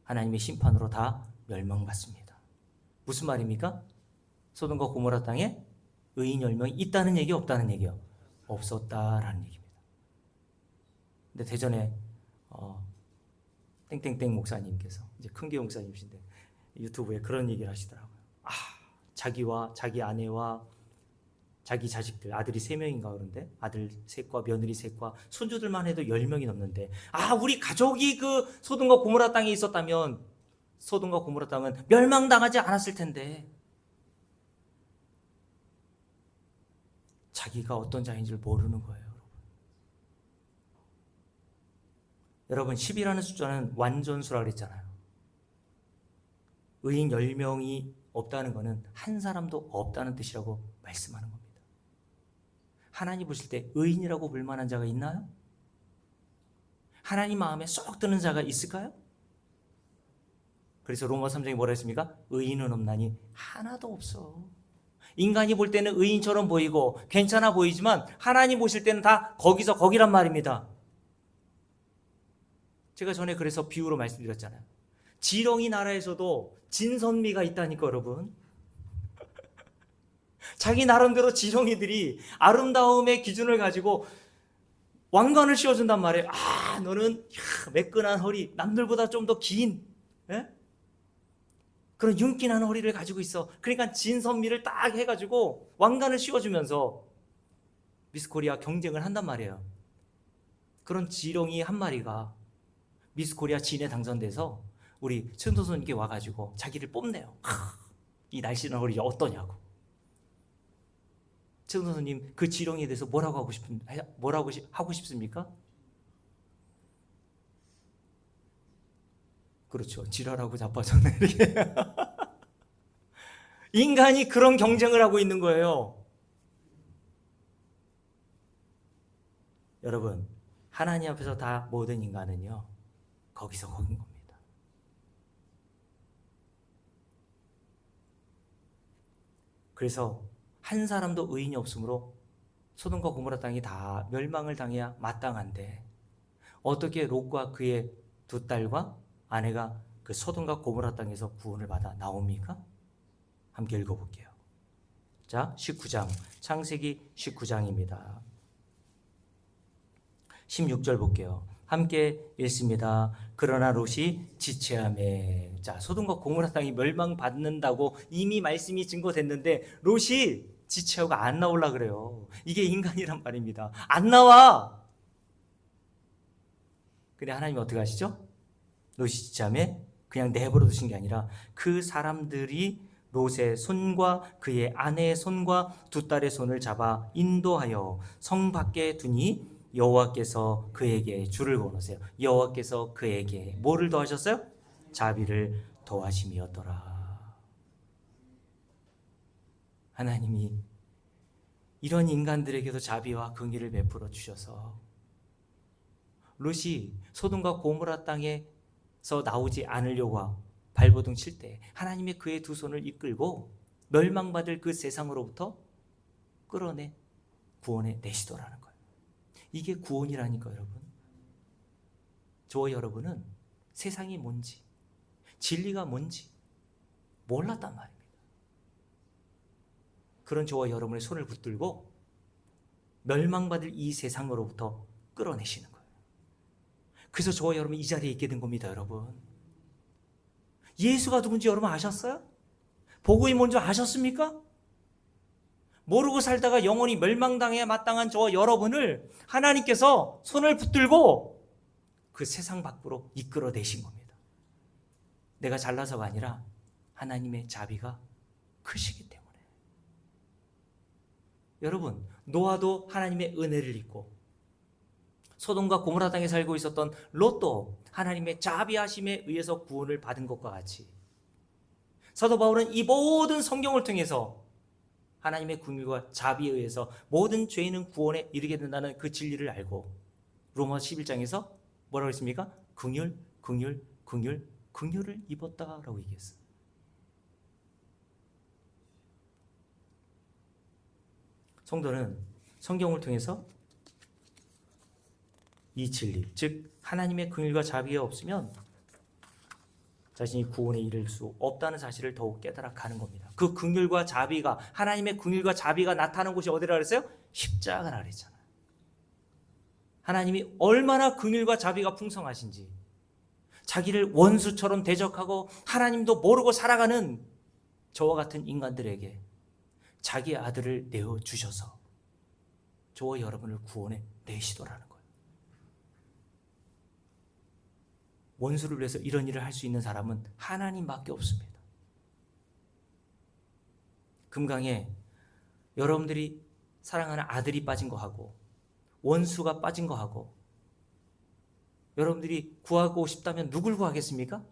하나님의 심판으로 다 멸망받습니다. 무슨 말입니까? 소돔과 고모라 땅에 의인 10명이 있다는 얘기 없다는 얘기요? 없었다라는 얘기입니다. 근데 대전에 땡땡땡 목사님께서 이제 큰교 목사님이신데 유튜브에 그런 얘기를 하시더라고요. 자기와 자기 아내와 자기 자식들 아들이 3명인가 그런데 아들 셋과 며느리 셋과 손주들만 해도 10명이 넘는데 우리 가족이 그 소돔과 고모라 땅에 있었다면 소돔과 고모라 땅은 멸망당하지 않았을 텐데 자기가 어떤 자인지를 모르는 거예요. 여러분 10이라는 숫자는 완전수라 그랬잖아요. 의인 10명이 없다는 것은 한 사람도 없다는 뜻이라고 말씀하는 겁니다. 하나님 보실 때 의인이라고 불만한 자가 있나요? 하나님 마음에 쏙 드는 자가 있을까요? 그래서 로마 3장에 뭐라 했습니까? 의인은 없나니 하나도 없어. 인간이 볼 때는 의인처럼 보이고 괜찮아 보이지만 하나님 보실 때는 다 거기서 거기란 말입니다. 제가 전에 그래서 비유로 말씀드렸잖아요. 지렁이 나라에서도 진선미가 있다니까 여러분. 자기 나름대로 지렁이들이 아름다움의 기준을 가지고 왕관을 씌워준단 말이에요. 너는 매끈한 허리, 남들보다 좀 더 긴 그런 윤기난 허리를 가지고 있어. 그러니까 진선미를 딱 해가지고 왕관을 씌워주면서 미스코리아 경쟁을 한단 말이에요. 그런 지렁이 한 마리가 미스코리아 진에 당선돼서 우리 최은도선님께 와가지고 자기를 뽐내요. 이 날씬한 허리 어떠냐고. 최은도선님 그 지렁이에 대해서 뭐라고 하고 싶습니까? 그렇죠. 지랄하고 자빠졌네 이렇게. 인간이 그런 경쟁을 하고 있는 거예요. 여러분 하나님 앞에서 다 모든 인간은요 거기서 거긴 겁니다. 그래서 한 사람도 의인이 없으므로 소돔과 고모라 땅이 다 멸망을 당해야 마땅한데 어떻게 롯과 그의 두 딸과 아내가 그 소돔과 고모라 땅에서 구원을 받아 나옵니까? 함께 읽어볼게요. 자, 19장 창세기 19장입니다. 16절 볼게요. 함께 읽습니다. 그러나 롯이 지체하매. 자, 소돔과 고모라 땅이 멸망받는다고 이미 말씀이 증거됐는데 롯이 지체하고 안 나오려 그래요. 이게 인간이란 말입니다. 안 나와. 근데 하나님이 어떻게 하시죠? 롯이 지체함에 그냥 내버려 두신 게 아니라 그 사람들이 롯의 손과 그의 아내의 손과 두 딸의 손을 잡아 인도하여 성 밖에 두니 여호와께서 그에게 줄을 거놓으세요. 여호와께서 그에게 뭐를 더하셨어요? 자비를 더하심이었더라. 하나님이 이런 인간들에게도 자비와 긍휼을 베풀어 주셔서 롯이 소돔과 고모라 땅에서 나오지 않으려고 발버둥 칠 때 하나님의 그의 두 손을 이끌고 멸망받을 그 세상으로부터 끌어내 구원해 내시더라는 거예요. 이게 구원이라니까 여러분. 저와 여러분은 세상이 뭔지 진리가 뭔지 몰랐단 말입니다. 그런 저와 여러분의 손을 붙들고 멸망받을 이 세상으로부터 끌어내시는 거예요. 그래서 저와 여러분 이 자리에 있게 된 겁니다. 여러분, 예수가 누군지 여러분 아셨어요? 복음이 뭔지 아셨습니까? 모르고 살다가 영원히 멸망당해 마땅한 저와 여러분을 하나님께서 손을 붙들고 그 세상 밖으로 이끌어내신 겁니다. 내가 잘나서가 아니라 하나님의 자비가 크시기 때문에. 여러분, 노아도 하나님의 은혜를 입고 소돔과 고모라 땅에 살고 있었던 롯도 하나님의 자비하심에 의해서 구원을 받은 것과 같이 사도 바울은 이 모든 성경을 통해서 하나님의 긍휼과 자비에 의해서 모든 죄인은 구원에 이르게 된다는 그 진리를 알고 로마 11장에서 뭐라고 했습니까? 긍휼, 긍휼, 긍휼, 긍휼을 입었다라고 얘기했어요. 성도는 성경을 통해서 이 진리, 즉 하나님의 긍휼과 자비가 없으면 자신이 구원에 이를 수 없다는 사실을 더욱 깨달아 가는 겁니다. 그 긍휼과 자비가, 하나님의 긍휼과 자비가 나타나는 곳이 어디라 그랬어요? 십자가라 그랬잖아요. 하나님이 얼마나 긍휼과 자비가 풍성하신지, 자기를 원수처럼 대적하고 하나님도 모르고 살아가는 저와 같은 인간들에게 자기 아들을 내어주셔서 저와 여러분을 구원해 내시더라는 거예요. 원수를 위해서 이런 일을 할 수 있는 사람은 하나님밖에 없습니다. 금강에 여러분들이 사랑하는 아들이 빠진 거 하고 원수가 빠진 거 하고 여러분들이 구하고 싶다면 누굴 구하겠습니까?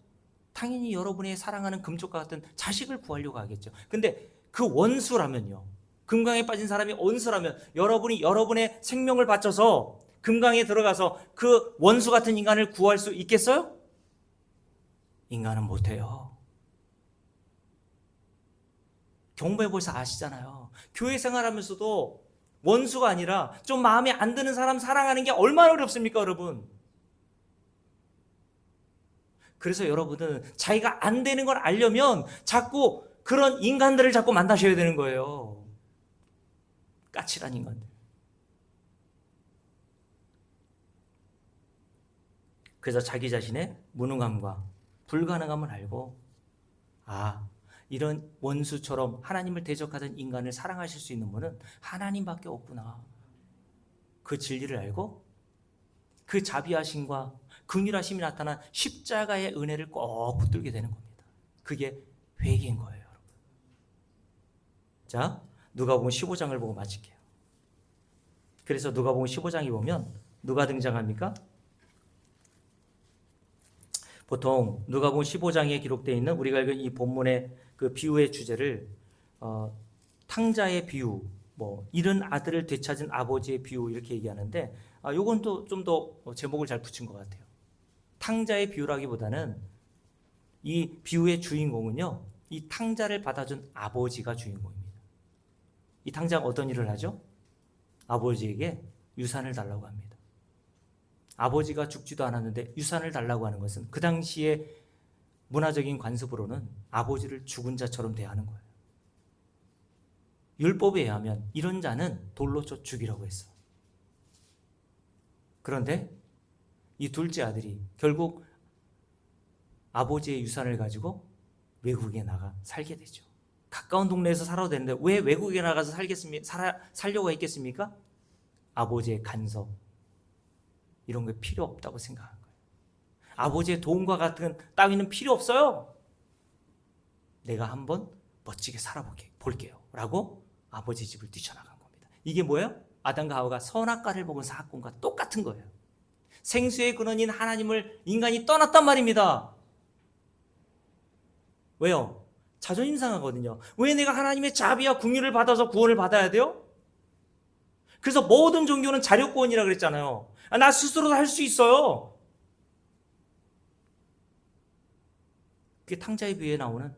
당연히 여러분의 사랑하는 금쪽과 같은 자식을 구하려고 하겠죠. 근데 그 원수라면요, 금강에 빠진 사람이 원수라면 여러분이 여러분의 생명을 바쳐서 금강에 들어가서 그 원수 같은 인간을 구할 수 있겠어요? 인간은 못해요. 경배보사 아시잖아요. 교회 생활하면서도 원수가 아니라 좀 마음에 안 드는 사람 사랑하는 게 얼마나 어렵습니까, 여러분? 그래서 여러분은 자기가 안 되는 걸 알려면 자꾸 그런 인간들을 자꾸 만나셔야 되는 거예요. 까칠한 인간들. 그래서 자기 자신의 무능함과 불가능함을 알고, 이런 원수처럼 하나님을 대적하던 인간을 사랑하실 수 있는 분은 하나님밖에 없구나. 그 진리를 알고 그 자비하심과 긍휼하심이 나타난 십자가의 은혜를 꼭 붙들게 되는 겁니다. 그게 회개인 거예요, 여러분. 자, 누가복음 15장을 보고 마칠게요. 그래서 누가복음 15장에 보면 누가 등장합니까? 보통 누가복음 15장에 기록되어 있는 우리가 읽은 이 본문의 그 비유의 주제를 탕자의 비유, 잃은 아들을 되찾은 아버지의 비유 이렇게 얘기하는데, 요건 또 좀 더 제목을 잘 붙인 것 같아요. 탕자의 비유라기보다는 이 비유의 주인공은요, 이 탕자를 받아준 아버지가 주인공입니다. 이 탕자가 어떤 일을 하죠? 아버지에게 유산을 달라고 합니다. 아버지가 죽지도 않았는데 유산을 달라고 하는 것은 그 당시에 문화적인 관습으로는 아버지를 죽은 자처럼 대하는 거예요. 율법에 의하면 이런 자는 돌로 쳐 죽이라고 했어. 그런데 이 둘째 아들이 결국 아버지의 유산을 가지고 외국에 나가 살게 되죠. 가까운 동네에서 살아도 되는데 왜 외국에 나가서 살려고 했겠습니까? 아버지의 간섭 이런 게 필요 없다고 생각한 거예요. 아버지의 도움과 같은 따위는 필요 없어요. 내가 한번 멋지게 살아볼게요 라고 아버지 집을 뛰쳐나간 겁니다. 이게 뭐예요? 아담과 하와가 선악과를 먹은 사건과 똑같은 거예요. 생수의 근원인 하나님을 인간이 떠났단 말입니다. 왜요? 자존심 상하거든요. 왜 내가 하나님의 자비와 긍휼을 받아서 구원을 받아야 돼요? 그래서 모든 종교는 자력구원이라 그랬잖아요. 나 스스로도 할 수 있어요. 그게 탕자의 비유에 나오는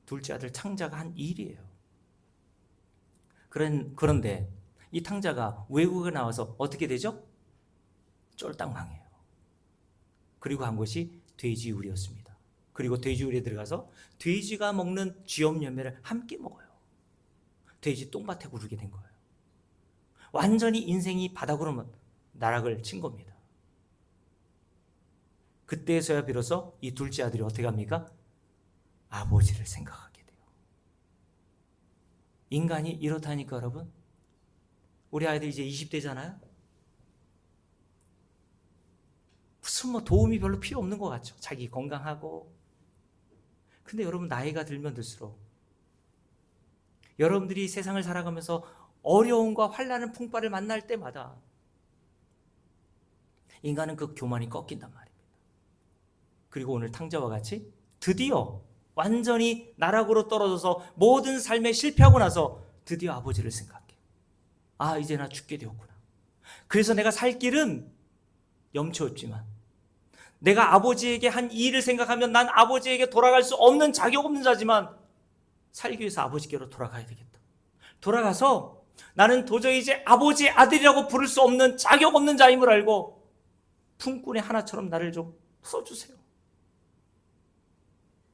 둘째 아들 탕자가 한 일이에요. 그런데 이 탕자가 외국에 나와서 어떻게 되죠? 쫄딱 망해요. 그리고 한 곳이 돼지우리였습니다. 그리고 돼지우리에 들어가서 돼지가 먹는 쥐염염매를 함께 먹어요. 돼지 똥밭에 구르게 된 거예요. 완전히 인생이 바닥으로 나락을 친 겁니다. 그때에서야 비로소 이 둘째 아들이 어떻게 합니까? 아버지를 생각하게 돼요. 인간이 이렇다니까 여러분. 우리 아이들 이제 20대잖아요. 무슨 도움이 별로 필요 없는 것 같죠. 자기 건강하고. 근데 여러분 나이가 들면 들수록 여러분들이 세상을 살아가면서 어려움과 환난의 풍파를 만날 때마다 인간은 그 교만이 꺾인단 말입니다. 그리고 오늘 탕자와 같이 드디어 완전히 나락으로 떨어져서 모든 삶에 실패하고 나서 드디어 아버지를 생각해. 아, 이제 나 죽게 되었구나. 그래서 내가 살 길은 염치 없지만 내가 아버지에게 한 이 일을 생각하면 난 아버지에게 돌아갈 수 없는 자격 없는 자지만 살기 위해서 아버지께로 돌아가야 되겠다. 돌아가서 나는 도저히 이제 아버지의 아들이라고 부를 수 없는 자격 없는 자임을 알고 품꾼의 하나처럼 나를 좀 써주세요.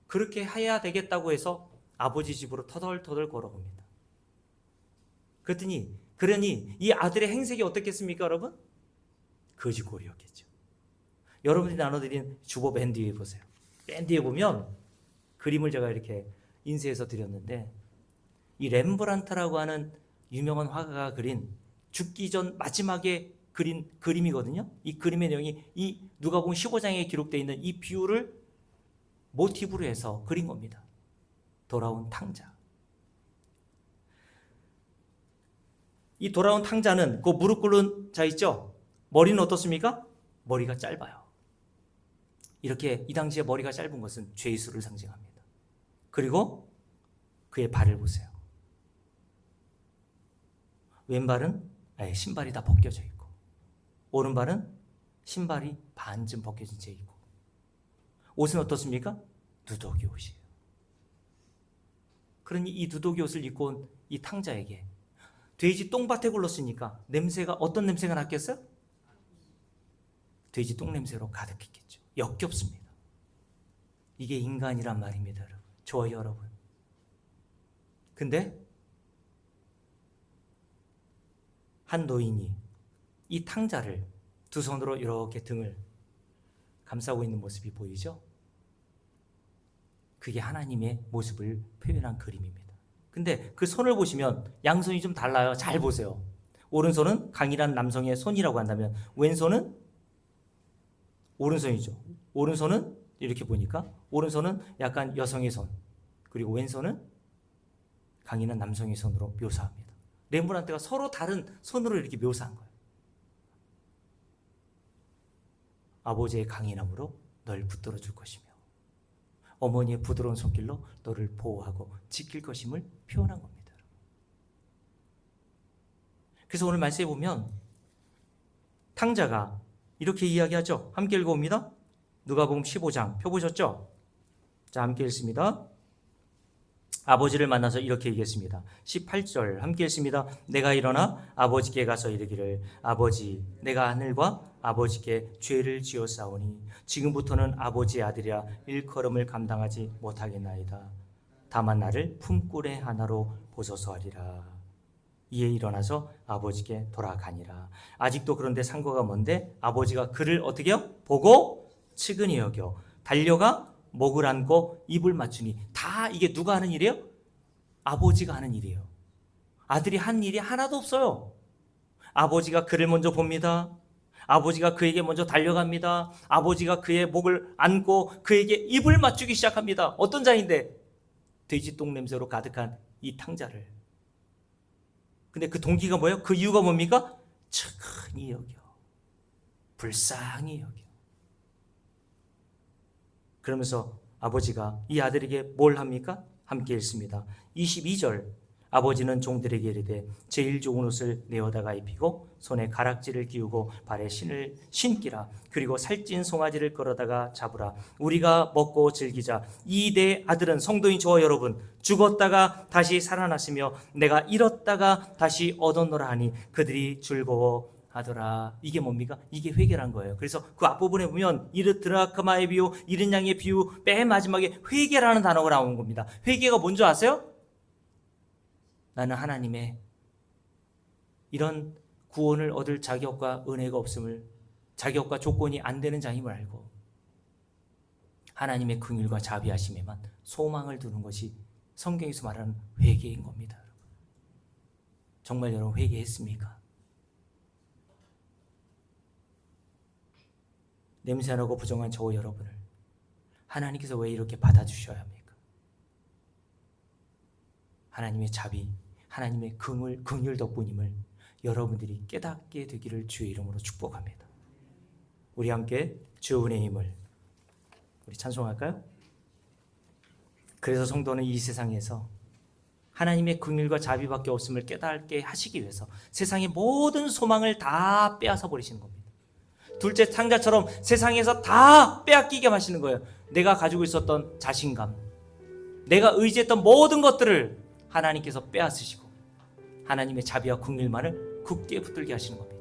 그렇게 해야 되겠다고 해서 아버지 집으로 터덜터덜 걸어옵니다. 그러니 이 아들의 행색이 어떻겠습니까 여러분? 거지골이었겠죠. 여러분들이 나눠드린 주보 맨 뒤에 보세요. 맨 뒤에 보면 그림을 제가 이렇게 인쇄해서 드렸는데 이 렘브란트라고 하는 유명한 화가가 그린 죽기 전 마지막에 그린 그림이거든요. 이 그림의 내용이 이 누가복음 15장에 기록되어 있는 이 비유를 모티브로 해서 그린 겁니다. 돌아온 탕자. 이 돌아온 탕자는 그 무릎 꿇은 자 있죠? 머리는 어떻습니까? 머리가 짧아요. 이렇게 이 당시에 머리가 짧은 것은 죄의 수를 상징합니다. 그리고 그의 발을 보세요. 왼발은 신발이 다 벗겨져 있고 오른발은 신발이 반쯤 벗겨진 채 있고 옷은 어떻습니까? 누더기 옷이에요. 그러니 이 누더기 옷을 입고 온 이 탕자에게 돼지 똥밭에 굴렀으니까 냄새가 어떤 냄새가 났겠어요? 돼지 똥 냄새로 가득했겠죠. 역겹습니다. 이게 인간이란 말입니다, 여러분. 저와 여러분. 근데 한 노인이 이 탕자를 두 손으로 이렇게 등을 감싸고 있는 모습이 보이죠? 그게 하나님의 모습을 표현한 그림입니다. 근데 그 손을 보시면 양손이 좀 달라요. 잘 보세요. 오른손은 강인한 남성의 손이라고 한다면 왼손은 오른손이죠. 오른손은 이렇게 보니까 오른손은 약간 여성의 손, 그리고 왼손은 강인한 남성의 손으로 묘사합니다. 렘브란트가 서로 다른 손으로 이렇게 묘사한 거예요. 아버지의 강인함으로 널 붙들어 줄 것이며 어머니의 부드러운 손길로 너를 보호하고 지킬 것임을 표현한 겁니다. 그래서 오늘 말씀에 보면 탕자가 이렇게 이야기하죠. 함께 읽어봅니다. 누가복음 15장 펴 보셨죠? 자, 함께 읽습니다. 아버지를 만나서 이렇게 얘기했습니다. 18절 함께 읽습니다. 내가 일어나 아버지께 가서 이르기를 아버지 내가 하늘과 아버지께 죄를 지었사오니 지금부터는 아버지의 아들이라 일컬음을 감당하지 못하겠나이다. 다만 나를 품꾼의 하나로 보소서 하리라. 이에 일어나서 아버지께 돌아가니라. 아직도 그런데 상고가 뭔데 아버지가 그를 어떻게 해요? 보고 측은히 여겨 달려가 목을 안고 입을 맞추니 다 이게 누가 하는 일이에요? 아버지가 하는 일이에요. 아들이 한 일이 하나도 없어요. 아버지가 그를 먼저 봅니다. 아버지가 그에게 먼저 달려갑니다. 아버지가 그의 목을 안고 그에게 입을 맞추기 시작합니다. 어떤 자인데? 돼지똥 냄새로 가득한 이 탕자를. 근데 그 동기가 뭐예요? 그 이유가 뭡니까? 측은히 여겨, 불쌍히 여겨. 그러면서 아버지가 이 아들에게 뭘 합니까? 함께 읽습니다. 22절, 아버지는 종들에게 이르되 제일 좋은 옷을 내어다가 입히고 손에 가락지를 끼우고 발에 신을 신기라. 그리고 살찐 송아지를 끌어다가 잡으라. 우리가 먹고 즐기자. 이 내 아들은, 성도인 저와 여러분, 죽었다가 다시 살아났으며 내가 잃었다가 다시 얻었노라 하니 그들이 즐거워하더라. 이게 뭡니까? 이게 회개란 거예요. 그래서 그 앞부분에 보면 이르 드라크마의 비유, 잃은 양의 비유, 맨 마지막에 회개라는 단어가 나오는 겁니다. 회개가 뭔지 아세요? 나는 하나님의 이런 구원을 얻을 자격과 은혜가 없음을, 자격과 조건이 안 되는 자임을 알고 하나님의 긍휼과 자비하심에만 소망을 두는 것이 성경에서 말하는 회개인 겁니다. 정말 여러분 회개했습니까? 냄새나고 부정한 저와 여러분을 하나님께서 왜 이렇게 받아주셔야 합니까? 하나님의 자비, 하나님의 긍휼 덕분임을 여러분들이 깨닫게 되기를 주의 이름으로 축복합니다. 우리 함께 주의 은혜의 힘을 우리 찬송할까요? 그래서 성도는 이 세상에서 하나님의 긍휼과 자비밖에 없음을 깨닫게 하시기 위해서 세상의 모든 소망을 다 빼앗아 버리시는 겁니다. 둘째 탕자처럼 세상에서 다 빼앗기게 하시는 거예요. 내가 가지고 있었던 자신감, 내가 의지했던 모든 것들을 하나님께서 빼앗으시고 하나님의 자비와 긍휼만을 굳게 붙들게 하시는 겁니다.